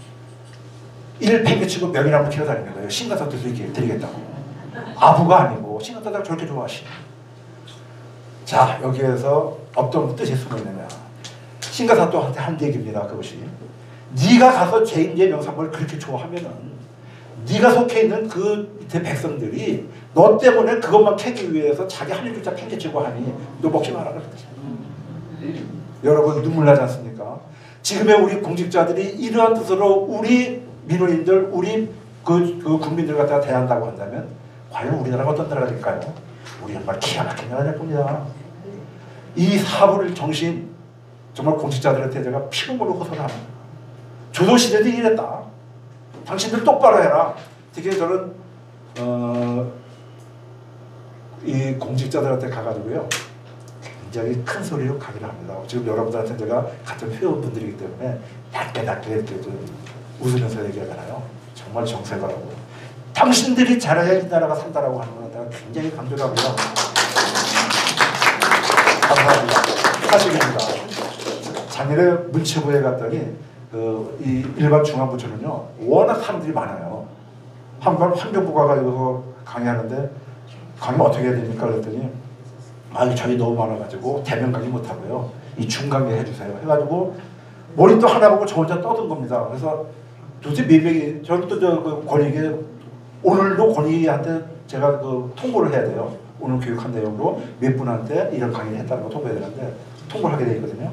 일 팽개치고 명이나물 키워 다니는 거예요. 신관사또 드리겠다고. 아부가 아니고 신관사또가 저렇게 좋아하시네. 자, 여기에서 어떤 뜻이 숨어 있느냐? 신관사또한테 한 얘기입니다. 그것이 네가 가서 제임제 명산물을 그렇게 좋아하면은 네가 속해 있는 그 밑에 백성들이 너 때문에 그것만 캐기 위해서 자기 한 일주자 팽개치고 하니 너 먹지 마라 그랬지. 여러분 눈물 나지 않습니까? 지금의 우리 공직자들이 이러한 뜻으로 우리 민원인들, 우리 그 국민들 갖다가 대한다고 한다면 과연 우리나라가 어떤 나라가 될까요? 우리 정말 기가 막힌 나라가 될 겁니다. 이 사부를 정신 정말 공직자들한테 제가 피눈물로 호소를 합니다. 조선시대도 이랬다. 당신들 똑바로 해라. 특히 저는 이 공직자들한테 가가지고요 굉장히 큰 소리로 강의를 합니다. 지금 여러분들한테 제가 같은 회원분들이기 때문에 낮게 웃으면서 얘기하잖아요. 정말 정색하라고. 당신들이 잘해야 이 나라가 산다라고 하는 건 내가 굉장히 강조를 합니다. 감사합니다. 사실입니다. 작년에 문체부에 갔더니 이 일반 중앙부처는요 워낙 사람들이 많아요. 한 번 환경부가 가지고 강의하는데 강의 어떻게 해야 됩니까? 그랬더니 저희 너무 많아가지고 대면 강의 못하고요 이 중강의 해주세요 해가지고 머리도 하나 보고 저 혼자 떠든 겁니다. 그래서 도대체 몇 명이 저는 또 그 권익에 오늘도 권익한테 제가 그 통보를 해야 돼요. 오늘 교육한 내용으로 몇 분한테 이런 강의를 했다는 거 통보해야 되는데 통보를 하게 돼 있거든요.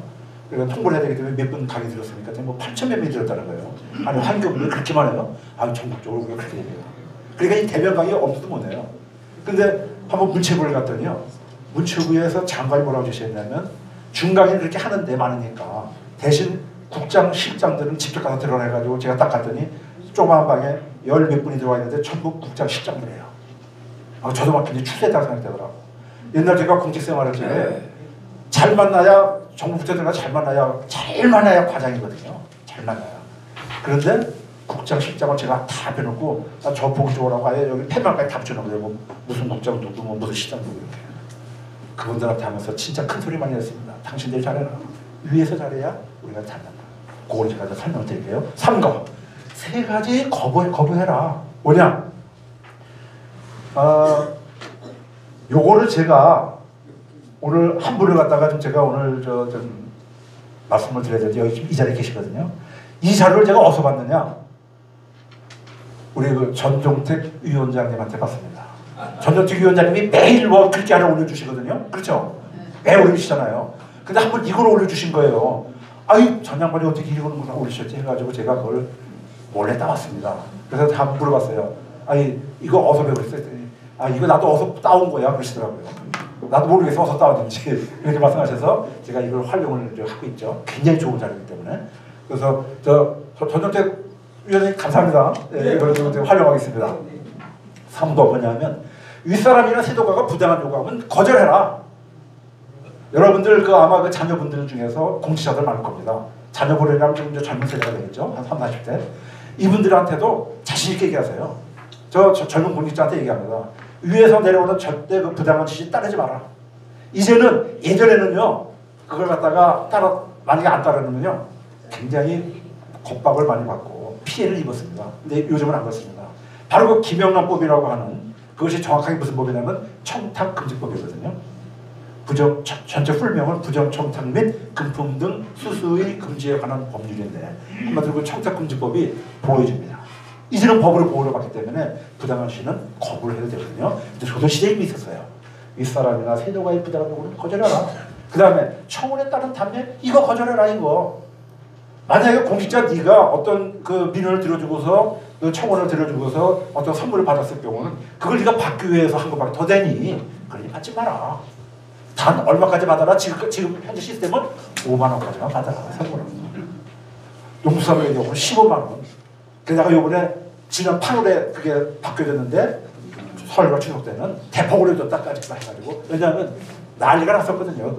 그러니까 통보를 해야 되기 때문에 몇 분 가게 들었습니까? 뭐 8천 몇 명이 들었다는 거예요. 아니 환경을 그렇게 많아요? 아 전국적으로 우리가 그렇게 돼요. 그러니까 이 대변강이 엄두도 못 내요. 근데 한번 문체부를 갔더니요. 문체부에서 장관이 뭐라고 지시했냐면 중강에는 그렇게 하는데 많으니까 대신 국장, 실장들은 직접 가서 드러내가지고 제가 딱 갔더니 조그만 방에 10몇 분이 들어와 있는데 전부 국장, 실장들이에요. 저도 막 굉장히 추세다고 생각되더라고. 옛날 제가 공직생활할 때 잘 만나야 정부 부처들과 잘 만나야 과장이거든요. 잘 만나야. 그런데 국장, 실장을 제가 다 빼놓고 저 보기 좋으라고 아예 여기 펜만까지 다 붙여놓은 거예요. 무슨 국장 누구, 뭐 무슨 실장 누구 이렇게. 그분들한테 하면서 진짜 큰 소리 많이 했습니다. 당신들 잘해라. 위에서 잘해야 우리가 잘한다. 그걸 제가 설명을 드릴게요. 3거. 3가지 거부해라. 뭐냐? 요거를 제가 오늘 한 분을 갖다가 좀 제가 오늘 좀 말씀을 드려야 되는데 여기 이 자리에 계시거든요. 이 자료를 제가 어디서 봤느냐? 우리 그 전종택 위원장님한테 봤습니다. 전종택 위원장님이 매일 뭐 글귀 하나 올려주시거든요. 그렇죠? 매일 올려주시잖아요. 근데 한 번 이걸 올려주신 거예요. 아이 전 양반이 어떻게 이거는 무슨 올리셨지 해가지고 제가 그걸 몰래 따왔습니다. 그래서 다 물어봤어요. 아니 이거 어디서 배우셨어요? 했더니 아 이거 나도 어디서 따온 거야 그러시더라고요. 나도 모르겠어 어디서 따왔는지 이렇게 말씀하셔서 제가 이걸 활용을 하고 있죠. 굉장히 좋은 자료이기 때문에. 그래서 전종택 위원장님 감사합니다. 네, 이걸 좀 활용하겠습니다. 3도 뭐냐면 윗사람이나 세도가가 부당한 요구하면 거절해라. 여러분들 아마 그 자녀분들 중에서 공직자들 많을 겁니다. 자녀분이라면 좀 젊은 세대가 되겠죠. 한 30, 40대. 이분들한테도 자신 있게 얘기하세요. 저 젊은 공직자한테 얘기합니다. 위에서 내려오는 절대 그 부당한 지시 따르지 마라. 이제는 예전에는요. 그걸 갖다가 만약에 안 따르면요. 굉장히 겁박을 많이 받고 피해를 입었습니다. 근데 요즘은 안 그렇습니다. 바로 그 김영란법이라고 하는 그것이 정확하게 무슨 법이냐면 청탁금지법이거든요. 전체 풀명은 부정청탁 및 금품 등 수수의 금지에 관한 법률인데 한마디로 그 청탁금지법이 보호해줍니다. 이제는 법으로 보호를 받기 때문에 부당한 시는 거부를 해도 되거든요. 근데 조선시대에 이미 있었어요. 윗사람이나 세도가의 부당한 요구는 거절해라. 그 다음에 청원에 따른 답례 이거 거절해라 이거. 만약에 공직자 네가 어떤 그 민원을 들어주고서 그 청원을 들어주고서 어떤 선물을 받았을 경우는 그걸 네가 받기 위해서 한 것밖에 더 되니 그러니 받지 마라. 단 얼마까지 받아라? 지금 현재 시스템은 5만 원까지만 받아라. 선물은. 용수사의 경우는 15만 원. 게다가 요번에 지난 8월에 그게 바뀌어졌는데 설과 추석 때는 대폭으로 해줬다까지 해가지고 왜냐하면 난리가 났었거든요.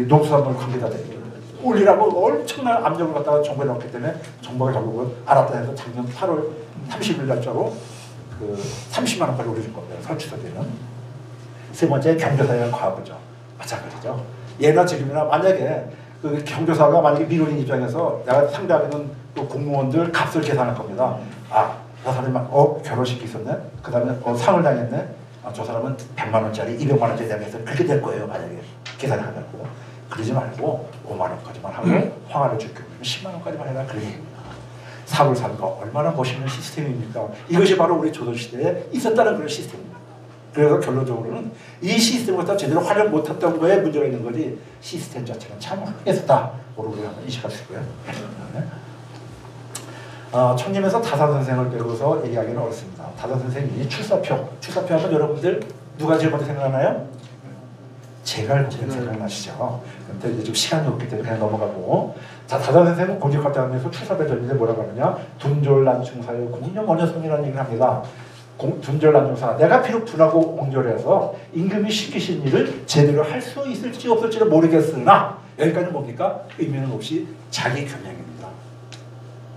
농수산물 관계자들이 올리라고 엄청난 압력을 갖다가 정부에 넣었기 때문에 정부가 결국은 알았다 해서 작년 8월 30일 날짜로 그 30만 원까지 올려준 겁니다. 설 추석 때는. 세 번째 경조사의 과거죠. 마찬가지죠. 예나 지금이나 만약에 그 경조사가 만약에 민원인 입장에서 내가 상대하는 또 공무원들 값을 계산할 겁니다. 저 사람이 결혼식이 있었네. 그 다음에 상을 당했네. 저 사람은 100만 원짜리, 200만 원짜리 당해서 그렇게 될 거예요. 만약에 계산을 하려고. 그러지 말고 5만 원까지만 하고 화가를 줄 경우는 10만 원까지만 해라. 그런 얘기입니다. 삽을 사는 거 얼마나 멋있는 시스템입니까? 이것이 바로 우리 조선시대에 있었다는 그런 시스템입니다. 그래서 결론적으로는 이 시스템을 갖다 제대로 활용 못했던 거에 문제가 있는 거지 시스템 자체는 참 훌륭했었다. 우리가 인식하시고요. 청림에서 다산선생을 배워서 얘기하기는 어렵습니다. 다산선생이 출사표하면 여러분들 누가 제일 먼저 생각나요? 제갈 생각나시죠? 근데 이제 좀 시간이 없기 때문에 그냥 넘어가고 자 다산선생은 공직활동하면서 출사배전인데 뭐라고 하느냐 둔졸난충사요 군인연원여성이라는 얘기를 합니다. 둔졸난충사 내가 비록 둔하고 옹졸해서 임금이 시키신 일을 제대로 할 수 있을지 없을지는 모르겠으나 여기까지는 뭡니까? 의미는 없이 자기 교명입니다.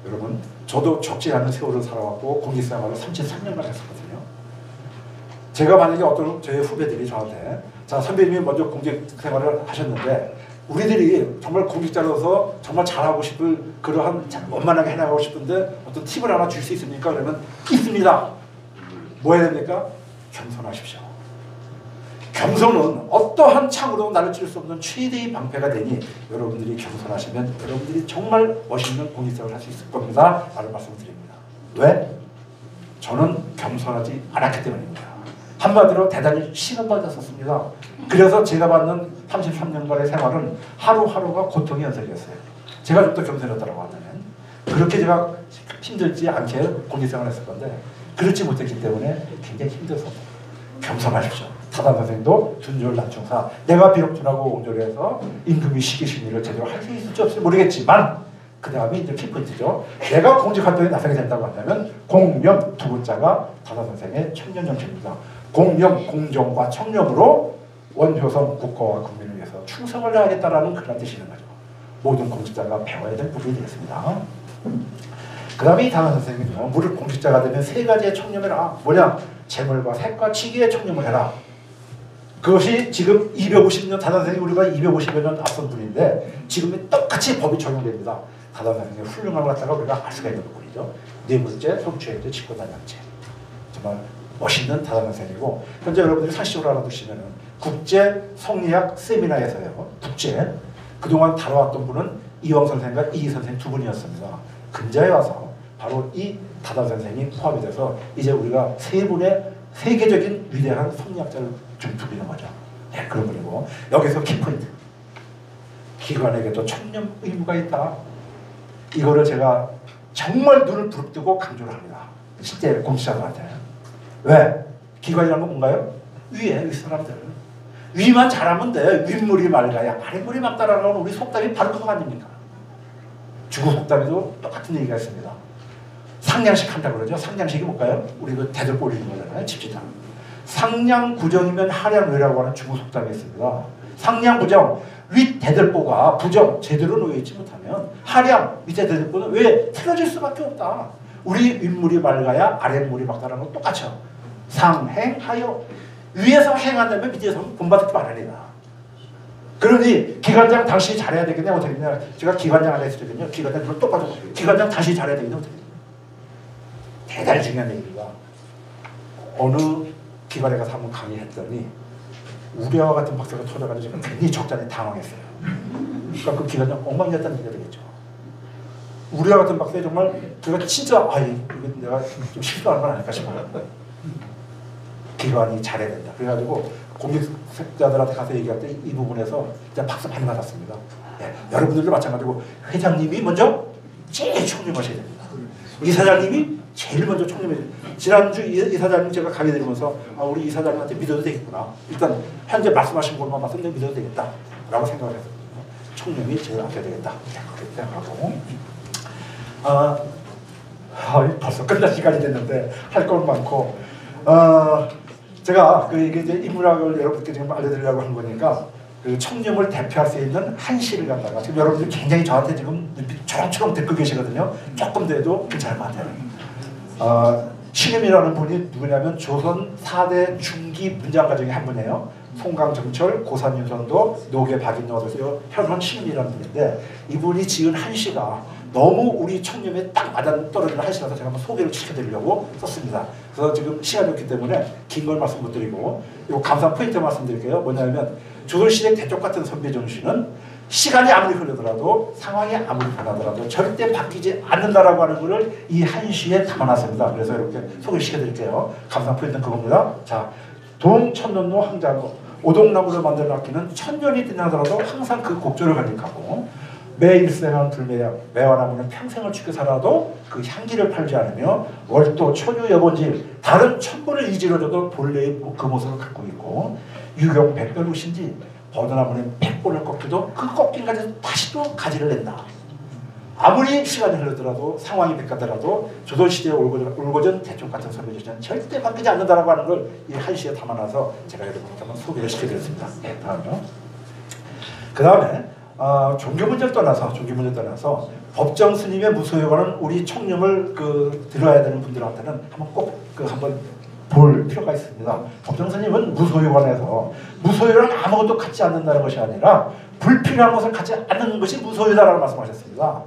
여러분 저도 적지 않은 세월을 살아왔고 공직생활을 33년간 했었거든요. 제가 만약에 어떤 저희 후배들이 저한테 자 선배님이 먼저 공직생활을 하셨는데 우리들이 정말 공직자로서 정말 잘하고 싶을 그러한 원만하게 해나가고 싶은데 어떤 팁을 하나 줄 수 있습니까? 그러면 있습니다. 뭐 해야 됩니까? 겸손하십시오. 겸손은 어떠한 창으로 나를 찌를 수 없는 최대의 방패가 되니 여러분들이 겸손하시면 여러분들이 정말 멋있는 공직생활을 할 수 있을 겁니다. 라는 말씀을 드립니다. 왜? 저는 겸손하지 않았기 때문입니다. 한마디로 대단히 신음받았었습니다. 그래서 제가 받는 33년간의 생활은 하루하루가 고통의 연속이었어요. 제가 좀 더 겸손했다고 한다면 그렇게 제가 힘들지 않게 공직생활을 했을 건데 그렇지 못했기 때문에 굉장히 힘들어서 겸손하십시오. 타단 선생님도 준졸 난충사 내가 비록 준하고 옹졸해서 임금이 시키신 일을 제대로 할 수 있을지 없을지 모르겠지만 그 다음에 이제 키포인트죠. 내가 공직활동에 나서게 된다고 한다면 공명 두 글자가 타단 선생의 청년정신입니다. 공명, 공정과 청렴으로 원효성 국가와 국민을 위해서 충성을 다하겠다라는 그런 뜻이 있는 거죠. 모든 공직자가 배워야 될 부분이 되겠습니다. 그 다음에 이 타단 선생님은요. 무릇 공직자가 되면 세 가지의 청렴을 뭐냐? 재물과 색과 치기의 청렴을 해라. 그것이 지금 250년 타단 선생님 우리가 250여 년 앞선 분인데 지금 똑같이 법이 적용됩니다. 타단 선생님의 훌륭함을 갖다가 우리가 알 수가 있는 부분이죠. 네 번째 성추행죄, 직권남용죄. 정말 멋있는 타단 선생이고 현재 여러분들이 상식적으로 알아두시면 국제 성리학 세미나에서요. 국제 그동안 다뤄왔던 분은 이왕 선생과 이희 선생 두 분이었습니다. 근자에 와서 바로 이 타단 선생이 포함이 돼서 이제 우리가 세 분의 세계적인 위대한 성리학자를 좀 두기는 거죠. 네, 그런 분이고 여기서 키포인트. 기관에게도 청렴 의무가 있다. 이거를 제가 정말 눈을 부릅뜨고 강조를 합니다. 실제 공직자들한테. 왜? 기관이라는 건 뭔가요? 위 사람들. 위만 잘하면 돼. 윗물이 맑아야 아랫물이 맑다라는 건 우리 속담이 바로 그거 아닙니까? 중국 속담에도 똑같은 얘기가 있습니다. 상냥식 한다고 그러죠. 상냥식이 뭘까요? 우리 그 대들 꼴리는 거잖아요. 집지당. 상냥구정이면 하량외라고 하는 중국 속담이 있습니다. 상냥구정, 윗 대들보가 부정 제대로 놓여있지 못하면 하량, 밑에 대들보는 왜 틀어질 수밖에 없다. 우리 윗물이 맑아야 아랫물이 맑다라는 건 똑같죠. 상행하여 위에서 행한다면 밑에서 본받지 말아야 그러니 기관장 당신이 잘해야 되겠냐 어떻게 되냐. 제가 기관장 안 했을 때는요. 기관장 그걸 똑바로 기관장 다시 잘해야 되겠냐 어떻게 되냐. 대단히 중요한 얘기가 어느 기관에 가서 한번 강의했더니 우려와 같은 박사가 터져가지고 굉장히 적잖이 당황했어요. 그러니까 그 기관장 엉망이었다는 얘기가 되겠죠. 우려와 같은 박사에 정말 제가 진짜 이거 내가 좀 실수하는 건 아닐까 싶어요. 기관이 잘해야 된다. 그래가지고 공직자들한테 가서 얘기할 때 이 부분에서 진짜 박수 많이 받았습니다. 네, 여러분들도 마찬가지고 회장님이 먼저 제일 총명하셔야 됩니다. 이사장님이 제일 먼저 총명해야 됩니다. 지난주 이사장님 제가 강의 드리면서 우리 이사장님한테 믿어도 되겠구나. 일단 현재 말씀하신 것만 봐서 믿어도 되겠다 라고 생각을 했거든요. 총명이 제일 앞서야 되겠다. 그렇게 생각하고 벌써 끝날 시간이 됐는데 할 건 많고 제가 이게 이제 인문학을 여러분께 지금 알려드리려고 한 거니까 그 청렴을 대표할 수 있는 한 시를 갖다가 지금 여러분들이 굉장히 저한테 지금 초롱초롱 듣고 계시거든요. 조금 더 해도 괜찮을 것 같아요. 신임이라는 분이 누구냐면 조선 4대 중기 문장가 중에 한 분이에요. 송강정철, 고산윤선도, 노계 박인영으로 해서 현원 신임이라는 분인데 이분이 지은 한 시가 너무 우리 청렴에 딱 맞아떨어지는 한 시라서 제가 한번 소개를 시켜드리려고 썼습니다. 그래서 지금 시간이 없기 때문에 긴 걸 말씀 못 드리고 이 감상 포인트 말씀드릴게요. 뭐냐면 조선시대 대쪽 같은 선비 정신은 시간이 아무리 흐르더라도 상황이 아무리 변하더라도 절대 바뀌지 않는다라고 하는 것을 이 한 시에 담아놨습니다. 그래서 이렇게 소개시켜드릴게요. 감상 포인트는 그겁니다. 자, 동천년로 항자고 오동나무를 만들어 놨기는 천년이 지나더라도 항상 그 곡조를 간직하고 매일생은 불매약 매화나무는 평생을 죽게 살아도 그 향기를 팔지 않으며 월도 초유 여본질 다른 천번을 이지러져도 본래의 그 모습을 갖고 있고 유경 백별우신지 버드나무는 100번을 꺾여도 그 꺾인 가지에서 다시 또 가지를 낸다. 아무리 시간이 흐르더라도 상황이 바뀌더라도 조선시대의 울고전 대쪽 같은 선비조차는 절대 바뀌지 않는다라고 하는 걸 이 한 시에 담아놔서 제가 여러분께 한번 소개를 시켜드렸습니다. 네, 다음요. 그 다음에 종교 문제를 떠나서 법정 스님의 무소유관은 우리 청렴을 들어야 되는 분들한테는 한번 꼭 한번 볼 필요가 있습니다. 법정 스님은 무소유관에서 무소유는 아무것도 갖지 않는다는 것이 아니라 불필요한 것을 갖지 않는 것이 무소유다라고 말씀하셨습니다.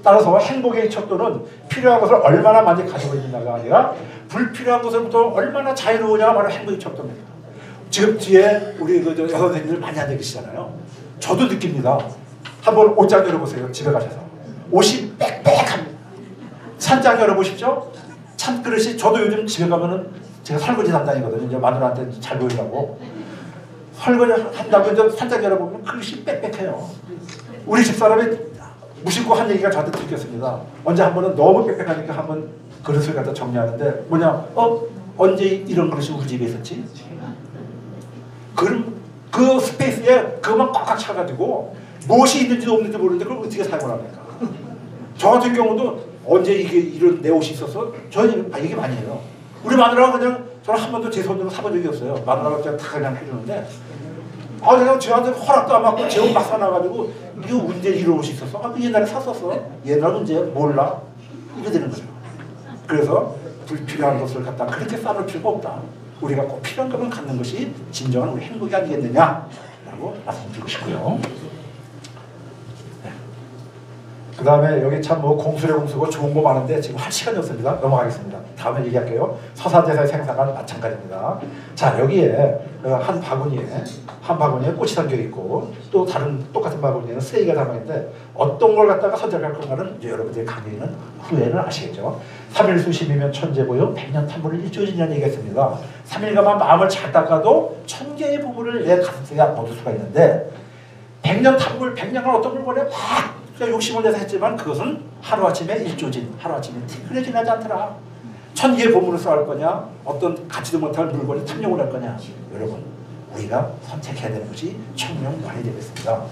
따라서 행복의 척도는 필요한 것을 얼마나 많이 가지고 있느냐가 아니라 불필요한 것으로부터 얼마나 자유로우냐가 바로 행복의 척도입니다. 지금 뒤에 우리 여선생님들 많이 앉아 계시잖아요. 저도 느낍니다. 한번 옷장 열어보세요. 집에 가셔서. 옷이 빽빽합니다. 찬장 열어보십시오. 찬그릇이 저도 요즘 집에 가면은 제가 설거지 담당이거든요. 이제 마누라한테 잘 보이려고. 설거지 한다고 이제 살짝 열어보면 그릇이 빽빽해요. 우리 집사람이 무심코 한 얘기가 저한테 들켰습니다. 언제 한 번은 너무 빽빽하니까 한번 그릇을 갖다 정리하는데 뭐냐, 언제 이런 그릇이 우리 집에 있었지? 그 스페이스에 그것만 꽉꽉 차가지고 무엇이 있는지도 없는지 모르는데 그걸 어떻게 사용을 합니까? 저 같은 경우도 언제 이런 내 옷이 있어서 저는 얘기 많이 해요. 우리 마누라가 그냥 저는 한 번도 제 손으로 사본 적이 없어요. 마누라가 그냥 다 그냥 해주는데 그냥 저한테 허락도 안 받고 제 옷 막 사놔가지고 이거 언제 이런 옷이 있었어? 그 옛날에 샀었어. 옛날 언제 몰라? 이래 되는 거죠. 그래서 불필요한 것을 갖다 그렇게 쌓을 필요가 없다. 우리가 꼭 필요한 것만 갖는 것이 진정한 우리 행복이 아니겠느냐라고 말씀드리고 싶고요. 그 다음에 여기 참 뭐 공수래 공수고 좋은 거 많은데 지금 할 시간이 없습니다. 넘어가겠습니다. 다음에 얘기할게요. 서산제사의 생사가 마찬가지입니다. 자, 여기에 한 바구니에 꽃이 담겨 있고 또 다른 똑같은 바구니에는 쓰레기가 담아 있는데 어떤 걸 갖다가 선택할 건가는 이제 여러분들이 강의는 후에는 아시겠죠. 3일 수심이면 천재보요 100년 탐구를 일조진이라는 얘기가 있습니다. 3일간만 마음을 잘 닦아도 1000개의 보물을 내 가슴속에 얻을 수가 있는데 100년 탐구를 100년간 어떤 물건에 막 욕심을 내서 했지만 그것은 하루아침에 일조진, 하루아침에 흔해지지 않더라. 1000개의 보물을 쌓을 거냐, 어떤 갖지도 못할 물건에 탐욕을 할 거냐. 여러분, 우리가 선택해야 되는 것이 청명관이 되겠습니다.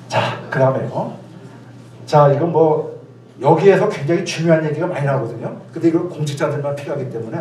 자, 그 다음에요. 자, 이건 뭐 여기에서 굉장히 중요한 얘기가 많이 나오거든요. 근데 이거 공직자들만 필요하기 때문에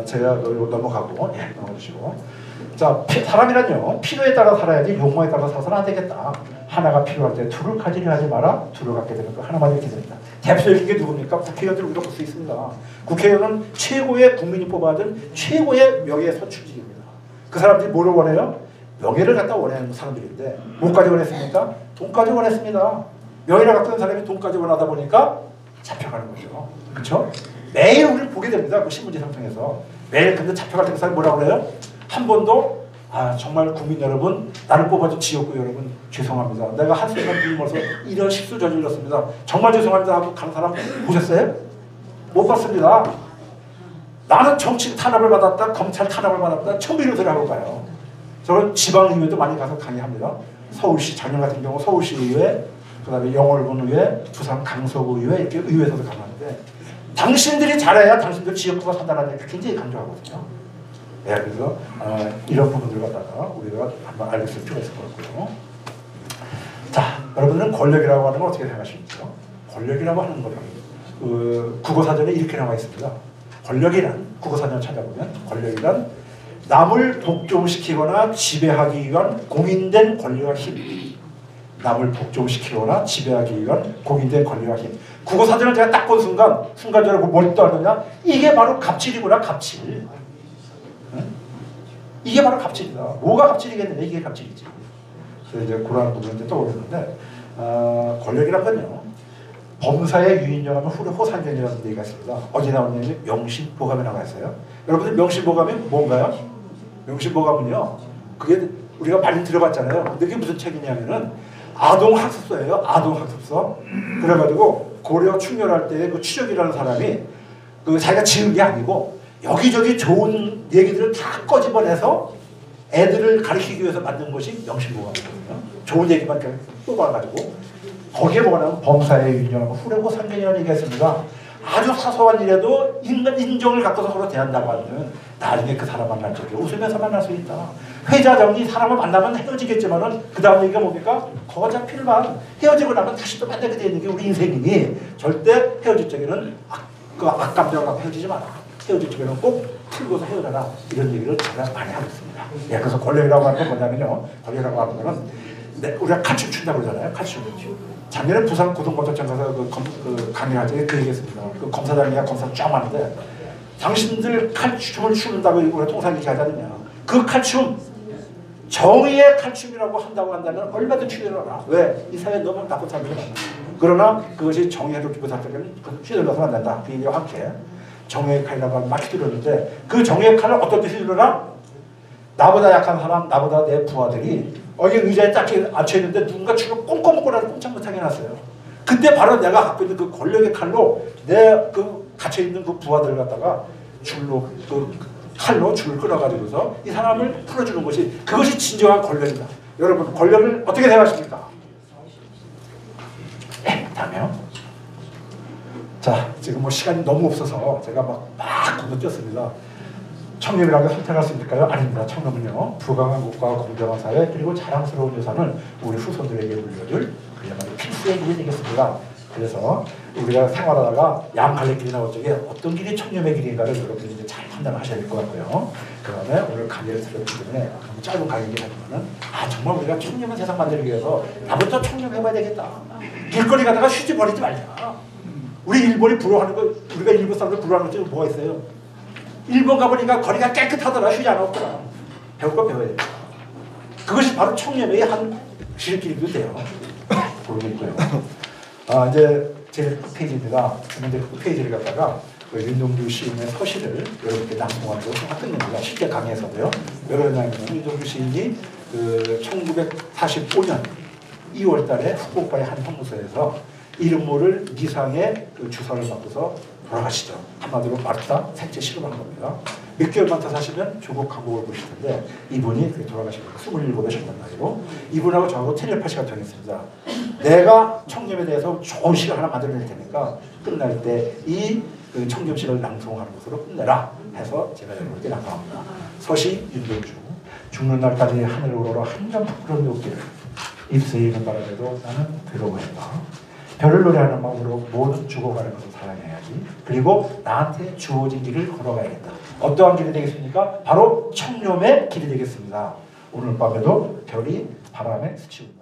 제가 넘어가고 넘어가주시고. 자, 사람이란요 필요에 따라 살아야지 욕망에 따라 살아서는 안 되겠다. 하나가 필요할 때 둘을 가지려 하지 마라. 둘을 갖게 되면 그 하나만 이렇게 됩니다. 대표적인 게 누굽니까? 국회의원들 우리가 볼 수 있습니다. 국회의원은 최고의 국민이 뽑아준 최고의 명예 선출직입니다. 그 사람들이 뭐를 원해요? 명예를 갖다 원하는 사람들인데 뭐까지 원했습니까? 돈까지 원했습니다. 명예를 갖고 있는 사람이 돈까지 원하다 보니까 잡혀가는 거죠. 그렇죠? 매일 우리를 보게 됩니다. 그 신문지상 통해서 매일. 근데 잡혀갈 때 그 사람이 뭐라고 그래요? 한 번도 정말 국민 여러분, 나를 뽑아준 지역구 여러분 죄송합니다. 내가 한순간 빌면서 이런 실수 저질렀습니다. 정말 죄송합니다 하고 가는 사람 보셨어요? 못 봤습니다. 나는 정치 탄압을 받았다, 검찰 탄압을 받았다, 천비를 하고 가요. 저는 지방의회도 많이 가서 강의합니다. 서울시 작년 같은 경우 서울시 의회, 그 다음에 영월군 의회, 부산 강서구 의회 이렇게 의회에서도 강의하는데 당신들이 잘해야 당신들 지역구가 산다는 얘기 굉장히 강조하거든요. 네, 그래서 이런 부분들 갖다가 우리가 한번 알겠을 필요가 있을 것 같고요. 자, 여러분들은 권력이라고 하는 걸 어떻게 생각하십니까? 권력이라고 하는 거는 국어사전에 이렇게 나와 있습니다. 권력이란, 국어사전을 찾아보면 권력이란 남을 복종시키거나 지배하기 위한 공인된 권력과 힘. 남을 복종시키거나 지배하기 위한 공인된 권력과 힘. 국어사전을 제가 딱 본 순간적으로 뭘 떠하느냐? 이게 바로 갑질이구나, 갑질. 이게 바로 갑질이다. 뭐가 갑질이겠느냐? 이게 갑질이지. 그래서 이제 그런 부분을 떠오르는데 권력이란 건요 범사에 유인정하면 후를 호산견이라는 얘기가 있습니다. 어디 나오냐면 명심보감에 나와 있어요. 여러분들 명심보감이 뭔가요? 명심보감은요 그게 우리가 많이 들어봤잖아요. 근데 그게 무슨 책이냐면은 아동학습서예요. 아동학습서. 그래가지고 고려 충렬할 때 그 추적이라는 사람이 자기가 지은 게 아니고 여기저기 좋은 얘기들을 다 꺼집어내서 애들을 가르치기 위해서 만든 것이 명심보감이거든요. 좋은 얘기만 뽑아가지고 거기에 뭐가 나오면 범사에 유인정하고 후레고 상견이라는 얘기가 있습니다. 아주 사소한 일에도 인정을 갖고서 서로 대한다고 하면 나중에 그 사람 만날 적에 웃으면서 만날 수 있다. 회자정이 사람을 만나면 헤어지겠지만은 그 다음 얘기가 뭡니까? 거자 필만 헤어지고 나면 다시 또 만나게 되는 게 우리 인생이니 절대 헤어질 적에는 악감정을 갖고 헤어지지 마라. 헤어질 적에는 꼭 풀고서 헤어져라. 이런 얘기를 제가 많이 하고 있습니다. 예, 그래서 권력이라고 하는 건 뭐냐면요. 권력이라고 하는 거는 우리가 칼춤 춘다고 그러잖아요. 칼춤. 작년에 부산 고등검찰청 가서 강의할 때 그 얘기했습니다. 그 검사장이야 검사 쫙 하는데 당신들 칼춤을 추는다고 우리가 통상 얘기하잖아요. 그 칼춤 정의의 칼춤이라고 한다고 한다면 얼마든지 휘둘러라. 왜? 이 사회에 너무 나쁜 사람들이 많아. 그러나 그것이 정의를 못할 때는 휘둘러서는 안 된다. 그 얘기와 함께 정의의 칼이라고 하면 막 휘둘렀는데 그 정의의 칼을 어떤 때 휘둘러라? 나보다 약한 사람, 나보다 내 부하들이 여기 의자에 딱 앉혀있는데 누군가 줄을 꽁꽁 묶고라도 꼼짝 못하게 해놨어요. 그때 바로 내가 갖고 있는 그 권력의 칼로 내 그 갇혀있는 그 부하들을 갖다가 줄로 칼로 줄을 끌어가지고서 이 사람을 풀어주는 것이 그것이 진정한 권력이다. 여러분 권력을 어떻게 생각하십니까? 다음에요. 자 지금 뭐 시간이 너무 없어서 제가 막 건너뛰었습니다. 청렴이라고 선택할 수 있을까요? 아닙니다. 청렴은요 부강한 국가와 공정한 사회 그리고 자랑스러운 유산을 우리 후손들에게 물려줄 그야말로 필수의 길이 되겠습니다. 그래서 우리가 생활하다가 양갈래길이 나올 적에 어떤 길이 청렴의 길인가를 여러분이 이제 잘 판단하셔야 될 것 같고요. 그 다음에 오늘 강의를 들었기 때문에 너무 짧은 강의이긴 하지만은 정말 우리가 청렴한 세상 만들기 위해서 나부터 청렴해봐야 되겠다. 길거리 가다가 휴지 버리지 말자. 우리 일본이 부러워하는 거 우리가 일본 사람들 부러워하는 것 중에 뭐가 있어요? 일본 가보니까 거리가 깨끗하더라. 휴지 안 없더라. 배울 거 배워야 됩니다. 그것이 바로 청렴의 한 실길이기도 돼요. 모르겠고요. 이제 제 페이지입니다. 이제 그 페이지를 갖다가 윤동주 시인의 서시를 여러분께 낭송하는 것을 끝냅니다. 실제 강의에서도요. 왜 그러냐면 윤동주 시인이 1945년 2월달에 후쿠오카의 한 형무소에서 이름 모를 미상의 주사를 맞고서 돌아가시죠. 한마디로 마르타 생체 실험한 겁니다. 몇 개월만 더 사시면 조국 한국을 보실 텐데 이분이 돌아가신 거예요. 27의 젊은 나이로. 이분하고 저하고 텔레파시가 통했습니다. 내가 청렴에 대해서 좋은 시를 하나 만들어낼 테니까 끝날 때 이 청렴시를 낭송하는 것으로 끝내라 해서 제가 여러분께 낭송합니다. 서시 윤동주. 죽는 날까지 하늘 우러러 한 점 부끄러운 욕기를 입술에 있는 바람에도 나는 괴로워했다. 별을 노래하는 마음으로 모든 죽어가는 것을 사랑해야지. 그리고 나한테 주어진 길을 걸어가야겠다. 어떠한 길이 되겠습니까? 바로 청렴의 길이 되겠습니다. 오늘 밤에도 별이 바람에 스치고